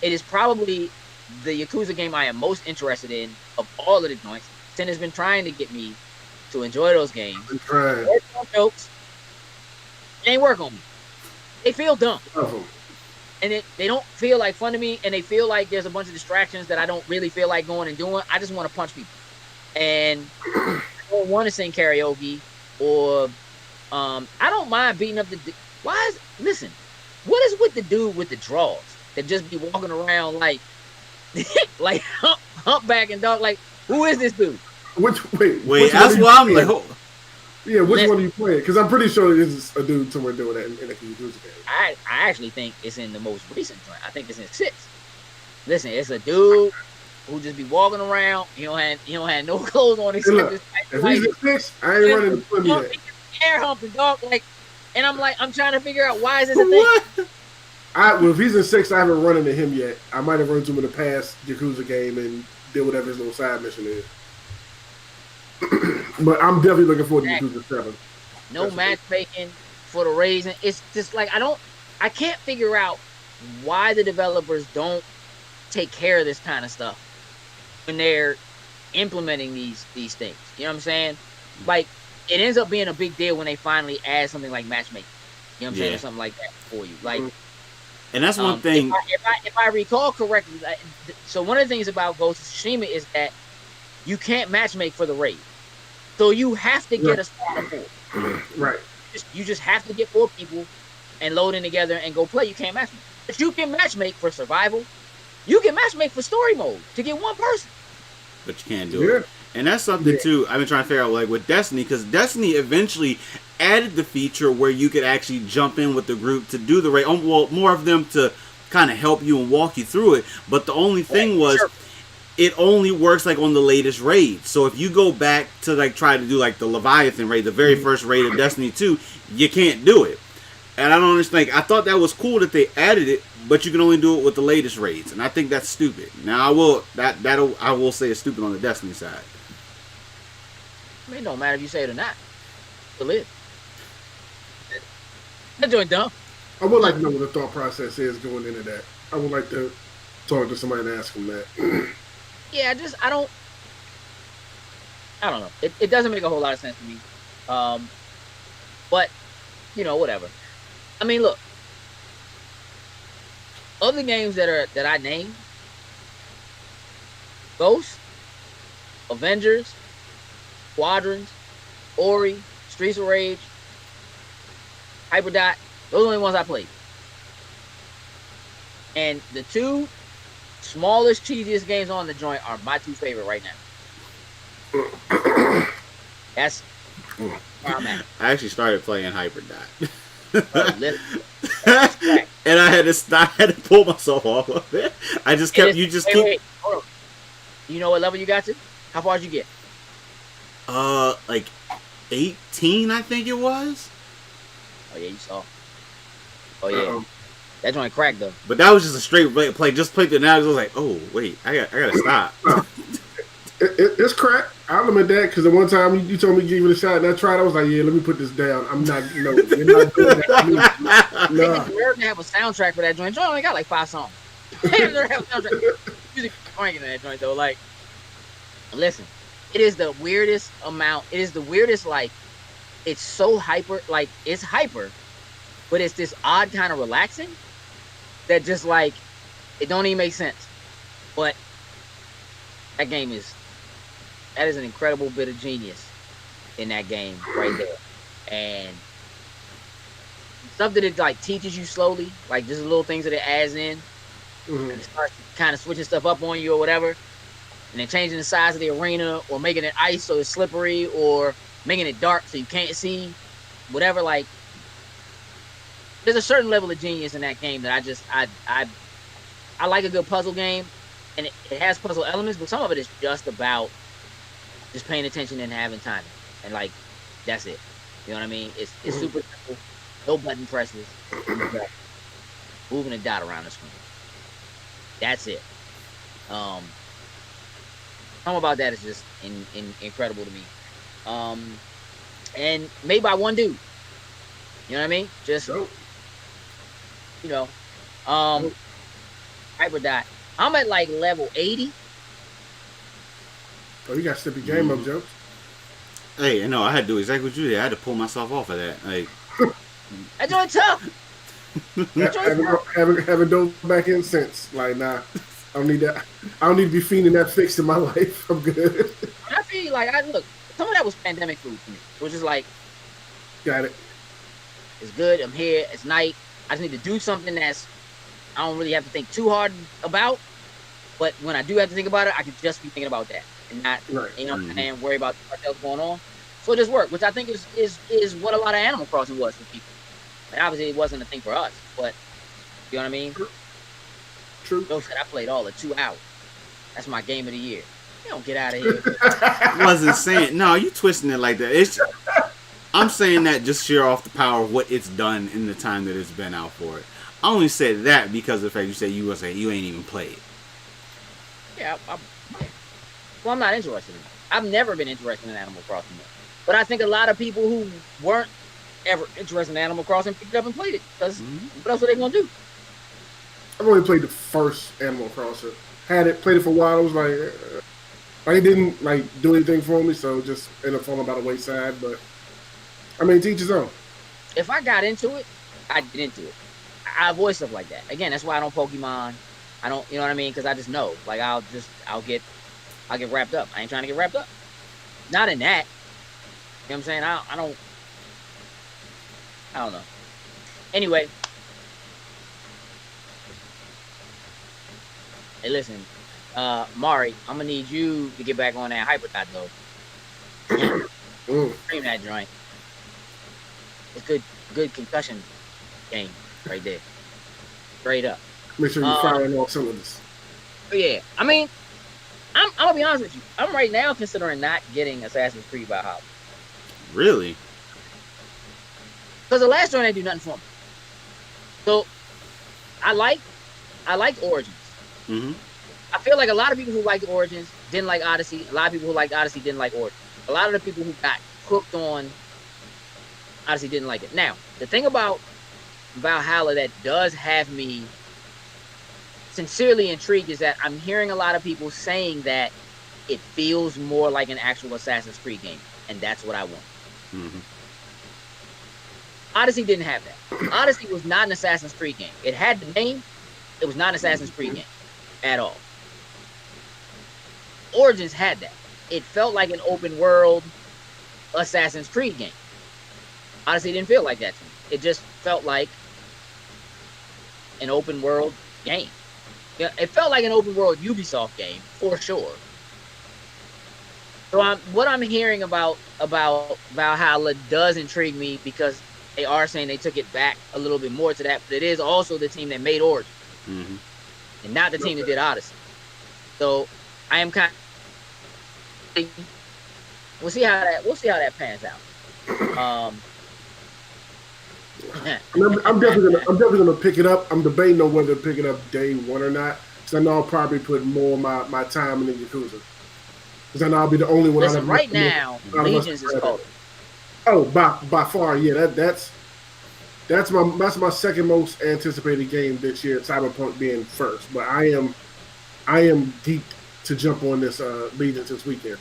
It is probably the Yakuza game I am most interested in of all of the joints. Sin has been trying to get me to enjoy those games. I'm trying. Jokes. It ain't work on me. They feel dumb. Love 'em. And they don't feel like fun to me, and they feel like there's a bunch of distractions that I don't really feel like going and doing. I just want to punch people. And I don't want to sing karaoke, or I don't mind beating up the... Listen, what is with the dude with the draws that just be walking around like like humpback and dog? Like, who is this dude? Wait, Wait, that's why I'm like, yeah, which one are you playing? Because I'm pretty sure there's a dude somewhere doing that in a Yakuza game. I actually think it's in the most recent joint. I think it's in 6. Listen, it's a dude who just be walking around. He don't have no clothes on except Look, his if he's in 6, I ain't running the Plymouth yet. Air humping, dog. Like, and I'm trying to figure out, why is this a thing? Well, if he's in 6, I haven't run into him yet. I might have run into him in the past Yakuza game and did whatever his little side mission is. But I'm definitely looking forward to Yakuza 7. No matchmaking for the raising. It's just like, I can't figure out why the developers don't take care of this kind of stuff when they're implementing these things. You know what I'm saying? Like, it ends up being a big deal when they finally add something like matchmaking. You know what I'm saying? Or something like that for you. Like, and that's one thing. If I recall correctly, so one of the things about Ghost of Tsushima is that you can't matchmake for the raid. So you have to get a squad of 4. Right. You just have to get 4 people and load in together and go play. You can't matchmake. But you can matchmake for survival. You can matchmake for story mode to get 1 person. But you can't do it. And that's something, too, I've been trying to figure out, like, with Destiny, because Destiny eventually added the feature where you could actually jump in with the group to do the raid. Well, more of them to kind of help you and walk you through it. But the only thing was... Sure. It only works like on the latest raid. So if you go back to like try to do like the Leviathan raid, the very first raid of Destiny 2, you can't do it. And I don't understand. I thought that was cool that they added it, but you can only do it with the latest raids, and I think that's stupid. Now I will say it's stupid on the Destiny side. I mean, it don't matter if you say it or not. Still is. That joint dumb. I would like to know what the thought process is going into that. I would like to talk to somebody and ask them that. Yeah, I don't know. It doesn't make a whole lot of sense to me. But, you know, whatever. I mean, look. Other games that I named: Ghost, Avengers, Squadrons, Ori, Streets of Rage, Hyperdot. Those are the only ones I played. And the 2 smallest, cheesiest games on the joint are my 2 favorite right now. That's where I'm at. I actually started playing Hyperdot. and I had to stop. I had to pull myself off of it. I just kept. You just keep. Wait, hold on. You know what level you got to? How far did you get? Like 18, I think it was. Oh yeah, you saw. Oh yeah, Uh-oh. that joint cracked though. But that was just a straight play. Just played it now. I was like, oh wait, I gotta stop. It's crack. I'll admit that because the one time you told me to give it a shot and I tried, I was like, yeah, let me put this down. I'm not, no, you're not doing that. I think America have a soundtrack for that joint. Joint only got like 5 songs. They have a soundtrack. Music cranking in that joint though. Like, listen, it is the weirdest amount. It is the weirdest. Like, it's so hyper. Like, it's hyper, but it's this odd kind of relaxing that just like it don't even make sense. But that game is. That is an incredible bit of genius in that game right there. And stuff that it like teaches you slowly, like just little things that it adds in, and it starts kind of switching stuff up on you or whatever, and then changing the size of the arena or making it ice so it's slippery or making it dark so you can't see, whatever. Like, there's a certain level of genius in that game that I like a good puzzle game, and it has puzzle elements, but some of it is just about just paying attention and having time, and like that's it. You know what I mean? It's super simple, no button presses, moving a dot around the screen. That's it. Something about that is just incredible to me. And made by one dude. You know what I mean? Just you know, Hyperdot. I'm at like level 80. Oh, you got to step your game up, Joe. Hey, no, I had to do exactly what you did. I had to pull myself off of that. Like, that joint tough. Haven't dove back in since. Like, nah, I don't need that. I don't need to be feeding that fix in my life. I'm good. I feel like look. Some of that was pandemic food for me. It was just like, Got it. it's good. I'm here. It's night. I just need to do something that's I don't really have to think too hard about. But when I do have to think about it, I can just be thinking about that and not, you know, and worry about what else going on. So it just worked, which I think is what a lot of Animal Crossing was for people. Like, obviously, it wasn't a thing for us, but you know what I mean? True. Joe said I played all of 2 hours. That's my game of the year. You don't get out of here. wasn't saying no. You twisting it like that. It's. I'm saying that just sheer off the power of what it's done in the time that it's been out for it. I only said that because of the fact you said you ain't even played. Yeah, well, I'm not interested in it. I've never been interested in Animal Crossing, but I think a lot of people who weren't ever interested in Animal Crossing picked it up and played it. Because what else are they gonna do? I've only played the first Animal Crossing. Had it, played it for a while. I was like it didn't like do anything for me, so just ended up falling by the wayside. But I mean, to each his own. If I got into it, I'd get into it. I avoid stuff like that. Again, that's why I don't Pokemon. I don't, you know what I mean? Because I just know, like, I'll get wrapped up. I ain't trying to get wrapped up. Not in that. You know what I'm saying? I don't know. Anyway. Hey, listen, Mari, I'm gonna need you to get back on that Hyperdot though. Stream that joint. It's good concussion game right there. Straight up. Make sure you're firing all cylinders. Yeah, I mean, I'm gonna be honest with you. I'm right now considering not getting Assassin's Creed Valhalla. Really? Because the last joint didn't do nothing for me. So I liked Origins. Mm-hmm. I feel like a lot of people who liked Origins didn't like Odyssey. A lot of people who liked Odyssey didn't like Origins. A lot of the people who got hooked on Odyssey didn't like it. Now, the thing about Valhalla that does have me sincerely intrigued is that I'm hearing a lot of people saying that it feels more like an actual Assassin's Creed game, and that's what I want. Mm-hmm. Odyssey didn't have that. Odyssey was not an Assassin's Creed game. It had the name. It was not an Assassin's Creed game at all. Origins had that. It felt like an open world Assassin's Creed game. Odyssey didn't feel like that to me. It just felt like an open world game. Yeah, it felt like an open world Ubisoft game for sure. So what I'm hearing about Valhalla does intrigue me because they are saying they took it back a little bit more to that, but it is also the team that made Origin Mm-hmm. and not the team that did Odyssey. So I am kind of, we'll see how that pans out. I'm definitely gonna pick it up. I'm debating on whether to pick it up day one or not, because I know I'll probably put more of my time in the Yakuza. Because I know I'll be the only one Listen, right now, out of us Legions is to grab called. it. Oh, by far, yeah. That's my second most anticipated game this year. Cyberpunk being first, but I am geeked to jump on this Legions this weekend.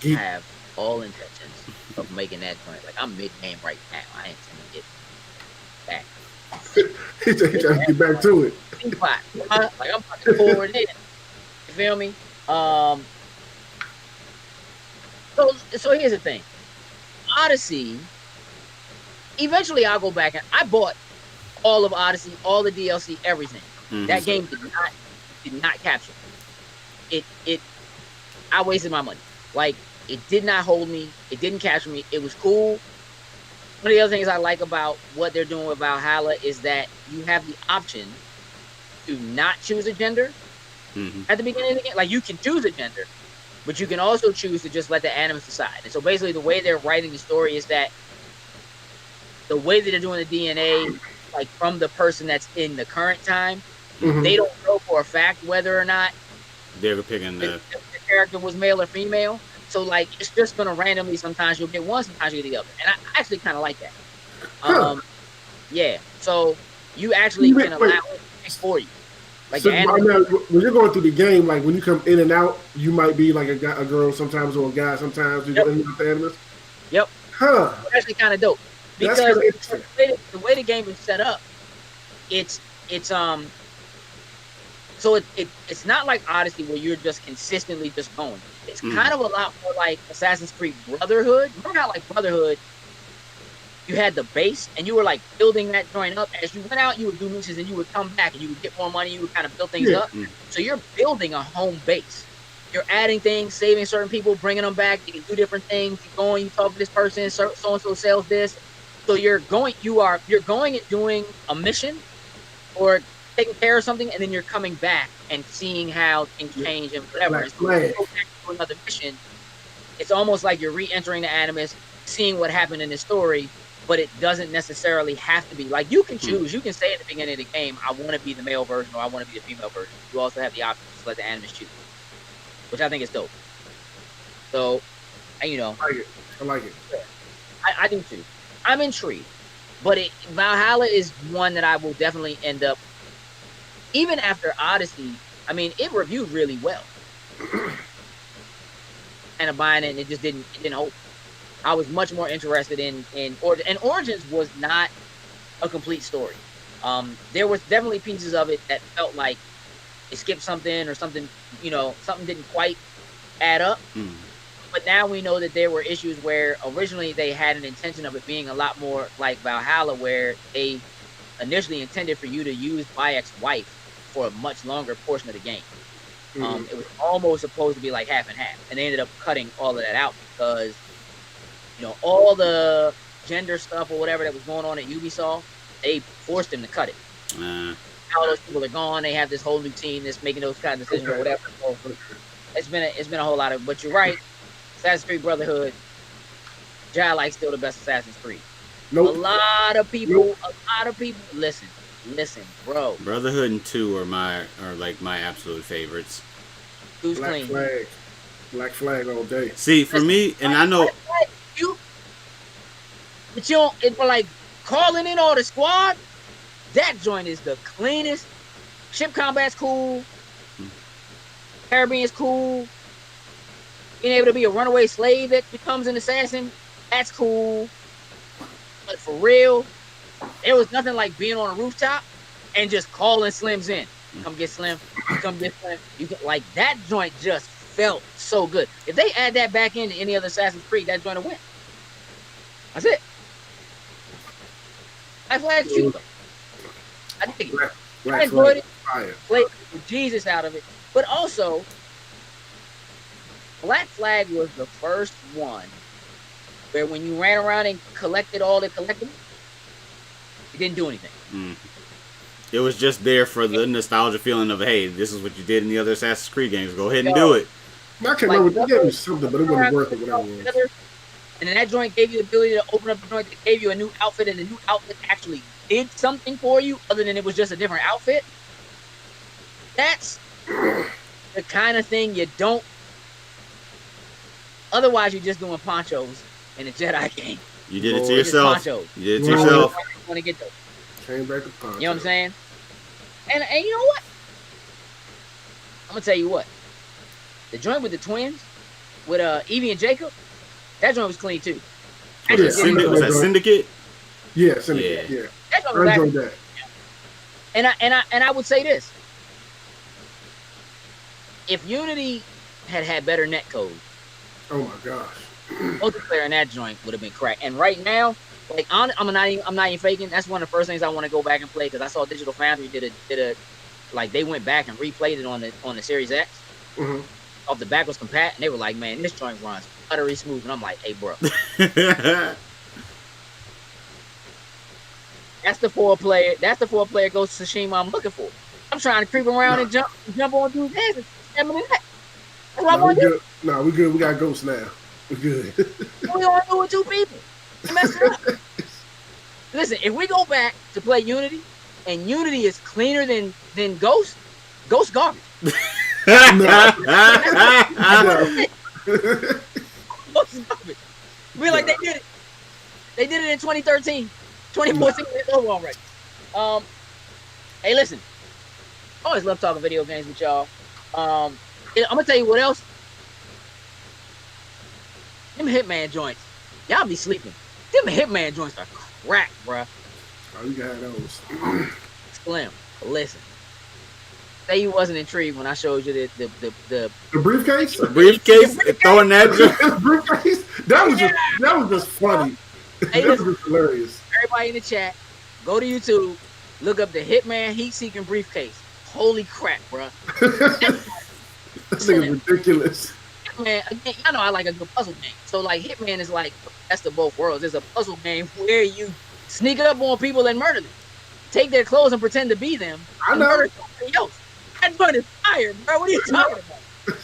I have all intentions of making that joint. Like I'm mid game right now. I ain't gonna get back. He trying to get back to it. Like I'm fucking forward in. You feel me? So here's the thing. Odyssey. Eventually, I'll go back and I bought all of Odyssey, all the DLC, everything. Mm-hmm. That game did not capture me. It. I wasted my money. Like it did not hold me. It didn't capture me. It was cool. One of the other things I like about what they're doing with Valhalla is that you have the option to not choose a gender at the beginning of the game. Like you can choose a gender, but you can also choose to just let the animus decide. And so basically the way they're writing the story is that the way that they're doing the DNA, like from the person that's in the current time, they don't know for a fact whether or not they're picking the character was male or female. So like it's just gonna randomly. Sometimes you'll get one, sometimes you get the other, and I actually kind of like that. Yeah. So you actually can allow it to pick for you. Like so when you're going through the game, like when you come in and out, you might be like a girl sometimes or a guy sometimes. You go in and out the animus. Yep. Huh. It's actually kind of dope because the way the game is set up, it's so it's not like Odyssey where you're just consistently just going. It's kind of a lot more like Assassin's Creed Brotherhood. Remember how like Brotherhood, you had the base and you were like building that joint up. As you went out, you would do missions and you would come back and you would get more money. You would kind of build things up. So you're building a home base. You're adding things, saving certain people, bringing them back. You can do different things. You're going, you talk to this person, so and so sells this. So you're going and doing a mission or taking care of something, and then you're coming back and seeing how things change and whatever. So when you go back to another mission, it's almost like you're re-entering the animus, seeing what happened in the story, but it doesn't necessarily have to be. Like you can choose. You can say at the beginning of the game, I want to be the male version or I want to be the female version. You also have the option to let the animus choose, which I think is dope. So, you know, I like it. I do too. I'm intrigued, but Valhalla is one that I will definitely end up. Even after Odyssey, I mean, it reviewed really well. And buying it, and it didn't hold. I was much more interested in Origins, and Origins was not a complete story. There was definitely pieces of it that felt like it skipped something or something, something didn't quite add up. But now we know that there were issues where originally they had an intention of it being a lot more like Valhalla, where they initially intended for you to use Bayek's wife for a much longer portion of the game. It was almost supposed to be like half and half, and they ended up cutting all of that out because all the gender stuff or whatever that was going on at Ubisoft, they forced them to cut it. Now those people are gone. They have this whole new team that's making those kind of decisions or whatever. So it's been a whole lot of. But you're right, Assassin's Creed Brotherhood, like still the best Assassin's Creed. Nope. A lot of people. Listen, bro. Brotherhood and 2 are my absolute favorites. Who's Black clean? Flag. Black Flag all day. See, for me, and I know but you don't. It like calling in all the squad. That joint is the cleanest. Ship combat's cool. Caribbean's cool. Being able to be a runaway slave that becomes an assassin, that's cool. But for real, there was nothing like being on a rooftop and just calling Slims in. Come get Slim. Come get Slim. You can, like that joint just felt so good. If they add that back into any other Assassin's Creed, that joint will win. That's it. Black Flag's cute though. I dig it. I enjoyed it. Played Jesus out of it. But also, Black Flag was the first one where when you ran around and collected all the collectibles, it didn't do anything. It was just there for the nostalgia feeling of, hey, this is what you did in the other Assassin's Creed games. Go ahead and do it. I can't remember. They gave me something, but it wasn't worth it. Whatever it was. And then that joint gave you the ability to open up the joint that gave you a new outfit, and the new outfit actually did something for you other than it was just a different outfit. That's the kind of thing you don't. Otherwise, you're just doing ponchos in a Jedi game. You did it to yourself. You did it to Right. yourself. Want to get those. Came back to poncho. You know what I'm saying? And you know what? I'm gonna tell you what. The joint with the twins, with Evie and Jacob, that joint was clean too. Oh, yeah. Was that Syndicate? Yeah, Syndicate. Yeah. That joint I was enjoyed that. And I would say this: if Unity had better netcode, Oh my gosh. multiplayer in that joint would have been cracked. And right now, like I'm not even faking. That's one of the first things I want to go back and play because I saw Digital Foundry did a like they went back and replayed it on the Series X Mm-hmm. off the backwards compat, and they were like, man, this joint runs utterly smooth. And I'm like, hey, bro, that's the four player Ghost of Tsushima I'm looking for. I'm trying to creep around and jump on dude's heads and stab him in the neck. That's what I want to do. No, we good. We got ghosts now. We good. We only do it with two people. You messed it up. Listen, if we go back to play Unity, and Unity is cleaner than Ghost garbage. No. Ghost is garbage. We're like, they did it. They did it in 2013. 2014, it's over already. Hey, listen. I always love talking video games with y'all. I'm gonna tell you what else. Them Hitman joints, y'all be sleeping. Them Hitman joints are crack, bruh. Oh, you got those. Slim, listen. Say you wasn't intrigued when I showed you the The briefcase. The briefcase, throwing that. Briefcase. That was just funny. Hey, That was just hilarious. Everybody in the chat, go to YouTube, look up the Hitman heat-seeking briefcase. Holy crap, bruh. That thing is ridiculous. Hitman, again, I know I like a good puzzle game. So like Hitman is like best of both worlds. It's a puzzle game where you sneak up on people and murder them, take their clothes and pretend to be them, I and know. murder somebody else. That joint is fire, bro. What are you talking about?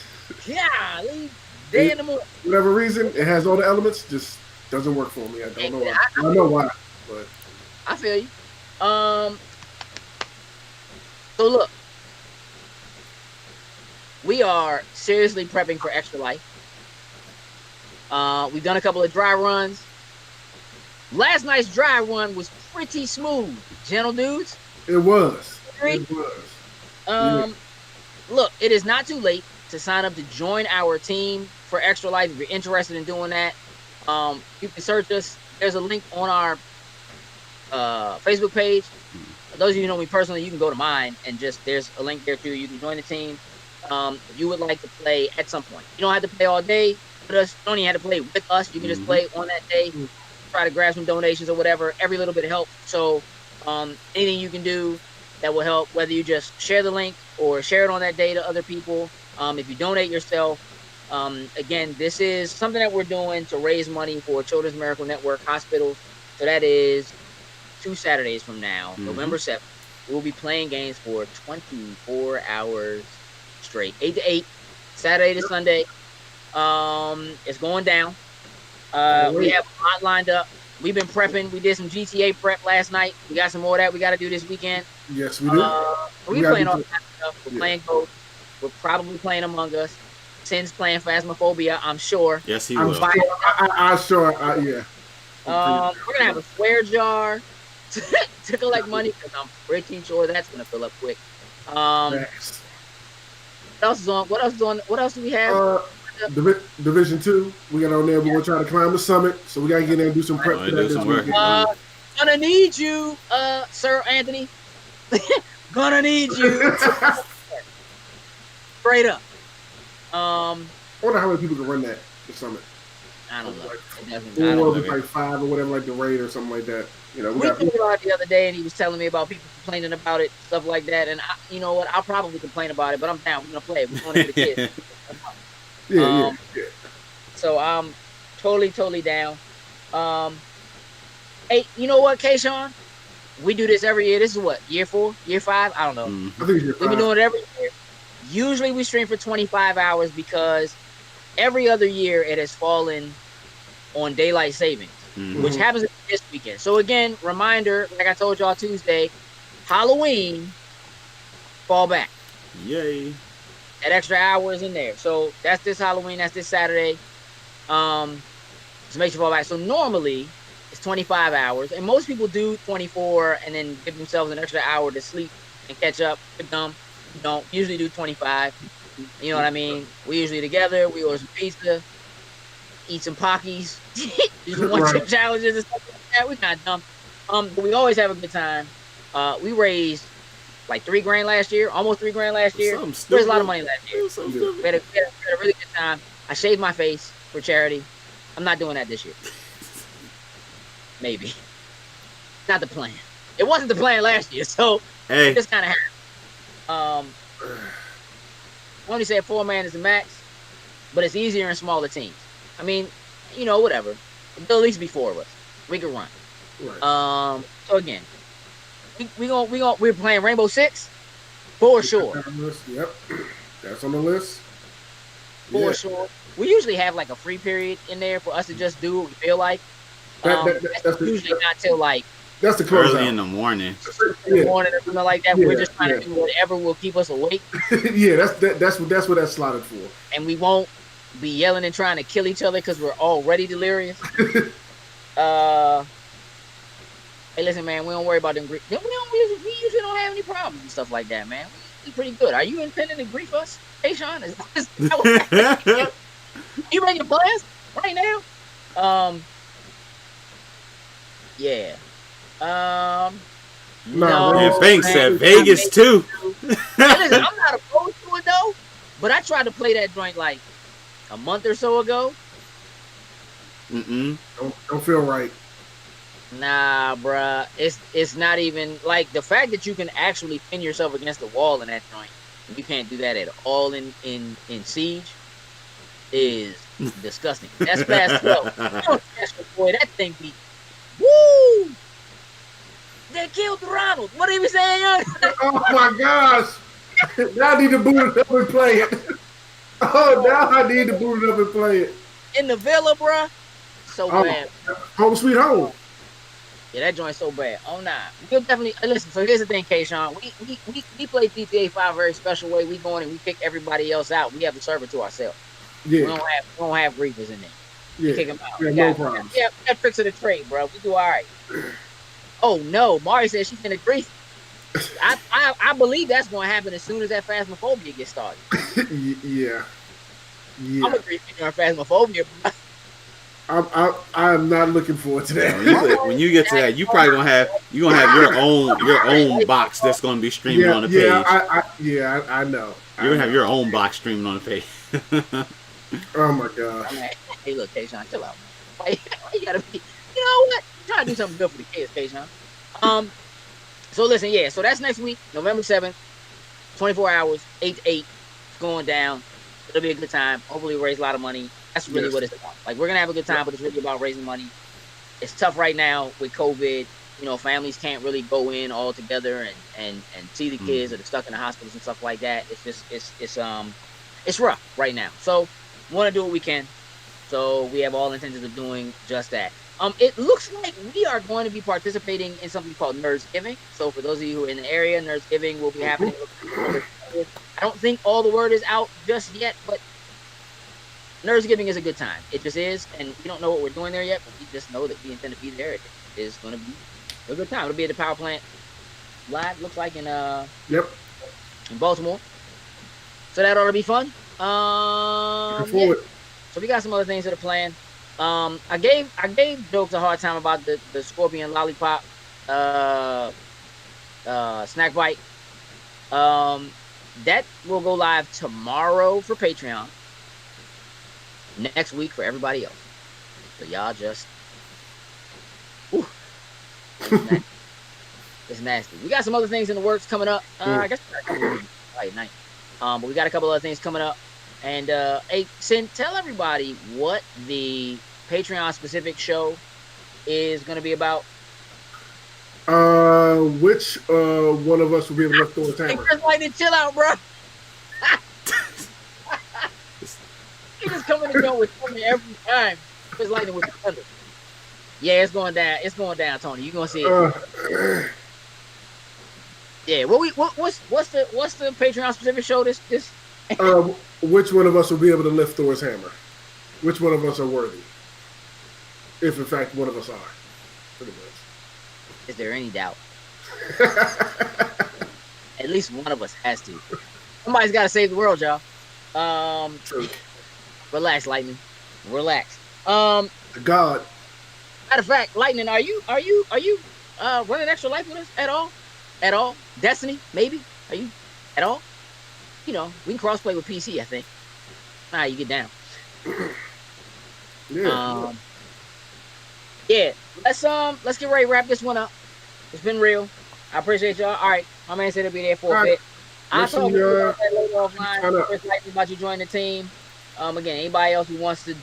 Golly, day in the morning. Whatever reason, it has all the elements. Just doesn't work for me. I don't know why. I know why, but I feel you. So look, we are seriously prepping for Extra Life. We've done a couple of dry runs. Last night's dry run was pretty smooth, gentle dudes. it was. Agree? It was. Look, it is not too late to sign up to join our team for Extra Life. If you're interested in doing that, you can search us. There's a link on our Facebook page. For those of you who know me personally, you can go to mine and there's a link there too. You can join the team. If you would like to play at some point. You don't have to play all day with us. You don't even have to play with us. You can just play on that day. Try to grab some donations or whatever. Every little bit of help. So anything you can do that will help, whether you just share the link or share it on that day to other people. If you donate yourself, again, this is something that we're doing to raise money for Children's Miracle Network hospitals. So that is 2 Saturdays from now, November 7th. We'll be playing games for 24 hours straight, 8 to 8, Saturday to Sunday. It's going down. We have a lot lined up. We've been prepping. We did some GTA prep last night. We got some more of that we got to do this weekend. Yes, we do. We're playing all kinds of stuff. We're playing Ghost. We're probably playing Among Us. Sin's playing Phasmophobia, I'm sure. Yes, he I'm will. sure. I sure. Yeah. We're gonna have a swear jar to collect money because I'm pretty sure that's gonna fill up quick. Thanks. What else is on? What else do we have? Division 2, we got on there. We're gonna try to climb the summit, so we gotta get in there and do some prep for that do this some work. weekend. Gonna need you, Sir Anthony. Gonna need you. Straight up. I wonder how many people can run that the summit. I don't know. Like, It doesn't. I don't know. like 5 or whatever, like the raid or something like that. You know, We got talked about it the other day, and he was telling me about people complaining about it, stuff like that. And you know what? I'll probably complain about it, but I'm down. We're gonna play it. We're going to the kids. yeah. So I'm totally down. Um, hey, you know what, Kayshawn? We do this every year. This is what, year 4, year 5? I don't know. I Mm-hmm. think it's We've been five. doing it every year. Usually we stream for 25 hours because every other year it has fallen on daylight savings, Mm-hmm. which Mm-hmm. happens this weekend. So again, reminder, like I told y'all Tuesday, Halloween fall back. Yay. That extra hour is in there. So that's this Halloween. That's this Saturday. Um, so make sure you fall back. So normally it's 25 hours, and most people do 24 and then give themselves an extra hour to sleep and catch up. With them, we don't usually do 25. You know what I mean? We usually together. We order some pizza, eat some Pockies, do some one Right. chip challenges and stuff like that. We're not dumb. But we always have a good time. We raised like 3 grand last year, almost 3 grand last year. Something We raised a lot of stupid. money last year. It was so Yeah. stupid. We had a really good time. I shaved my face for charity. I'm not doing that this year. Maybe. Not the plan. It wasn't the plan last year, so Hey, it just kind of happened. I only said 4-man is the max, but it's easier in smaller teams. I mean, whatever. There'll at least be 4 of us. We can run. Right. So again, we're playing Rainbow Six for sure. Yep. That's on the list. For Yeah. sure. We usually have like a free period in there for us to just do what we feel like. That's usually not till like That's the early in closeout. the morning. in the Yeah. morning or something like that. Yeah, We're just trying yeah. to do whatever will keep us awake, Yeah, that's what that's slotted for. and we won't be yelling and trying to kill each other because we're already delirious. Uh, hey, listen, man, we don't worry about them. We usually don't have any problems and stuff like that, man. We pretty good. Are you intending to grief us? Hey, Sean, is that you making plans right now? Yeah. Nah, No. And Banks man, said I'm Vegas too. listen, I'm not opposed to it though, but I tried to play that joint like a month or so ago. Mm-mm. don't feel right. Nah, bruh. It's not even like the fact that you can actually pin yourself against the wall in that joint. You can't do that at all in Siege is disgusting. That's past 12. Boy, that thing be woo. They killed Ronald. What are we saying? Oh my gosh! Now I need to boot it up and play it. Oh, now I need to boot it up and play it. In the villa, bruh. So bad. Home sweet home. Yeah, that joint's so bad. Oh nah. We'll definitely listen. So here's the thing, Kayshawn. We play GTA 5 a very special way. We go in and we kick everybody else out. We have the server to ourselves. We Yeah, don't have griefers in there. We kick yeah. them out. Yeah, We no got problems. we have tricks of the trade, bro. We do all right. Oh no, Mari says she's gonna grief. I believe that's gonna happen as soon as that Phasmophobia gets started. Yeah, I'm yeah. a grief on Phasmophobia. I'm not looking forward to When you that. get to that, you probably gonna have your own box that's gonna be streaming on the page. I know. You're gonna have your own box streaming on the page. Oh my gosh. I mean, hey, look, Kayshawn, chill out, man. Why you gotta be? You know what? Try to do something good for the kids, Kayshawn. So listen, yeah. So that's next week, November 7th, 24 hours, 8 to 8. It's going down. It'll be a good time. Hopefully, we'll raise a lot of money. That's really what it's about. Like, we're gonna have a good time, but it's really about raising money. It's tough right now with COVID. Families can't really go in all together and see the kids that are stuck in the hospitals and stuff like that. It's just it's rough right now. So we want to do what we can. So we have all intentions of doing just that. It looks like we are going to be participating in something called Nerdsgiving. So for those of you who are in the area, Nerdsgiving will be happening. I don't think all the word is out just yet, but Nerdsgiving is a good time. It just is, and we don't know what we're doing there yet, but we just know that we intend to be there. It is going to be a good time. It'll be at the power plant live. Looks like in Baltimore. So that ought to be fun. Yeah. So we got some other things that are planned. I gave jokes a hard time about the Scorpion Lollipop snack bite. That will go live tomorrow for Patreon. Next week for everybody else. So y'all just it's nasty. We got some other things in the works coming up. I guess right night. But we got a couple other things coming up. And hey, Sin, tell everybody what the Patreon specific show is going to be about? Which one of us will be able to lift Thor's Hey, hammer? Chris Lightning, chill out, bro. He just coming to go with something every time. Chris Lightning with the thunder. Yeah, it's going down. It's going down, Tony. You gonna see it. Yeah. What's the Patreon specific show? This. Which one of us will be able to lift Thor's hammer? Which one of us are worthy? If in fact one of us are, pretty much. Is there any doubt? At least one of us has to. Somebody's got to save the world, y'all. True. Relax, Lightning. Relax. God. Matter of fact, Lightning, are you running extra life with us at all? At all? Destiny, maybe? Are you at all? You know, we can crossplay with PC, I think. Nah, you get down. Yeah. Yeah. Let's get ready to wrap this one up. It's been real. I appreciate y'all. All right, my man said he'll be there for a bit. I'll talk about that later offline. Chris Lightning about you join the team. Again, anybody else who wants to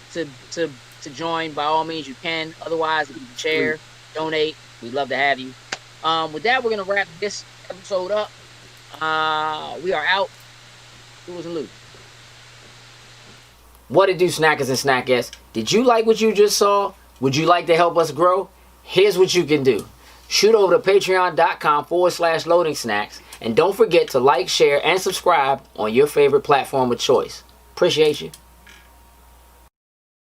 join, by all means you can. Otherwise, if you can share, donate, we'd love to have you. With that, we're gonna wrap this episode up. We are out. Doodles and Lou. What it do, snackers and snackettes? Did you like what you just saw? Would you like to help us grow? Here's what you can do. Shoot over to patreon.com/loading snacks. And don't forget to like, share, and subscribe on your favorite platform of choice. Appreciate you.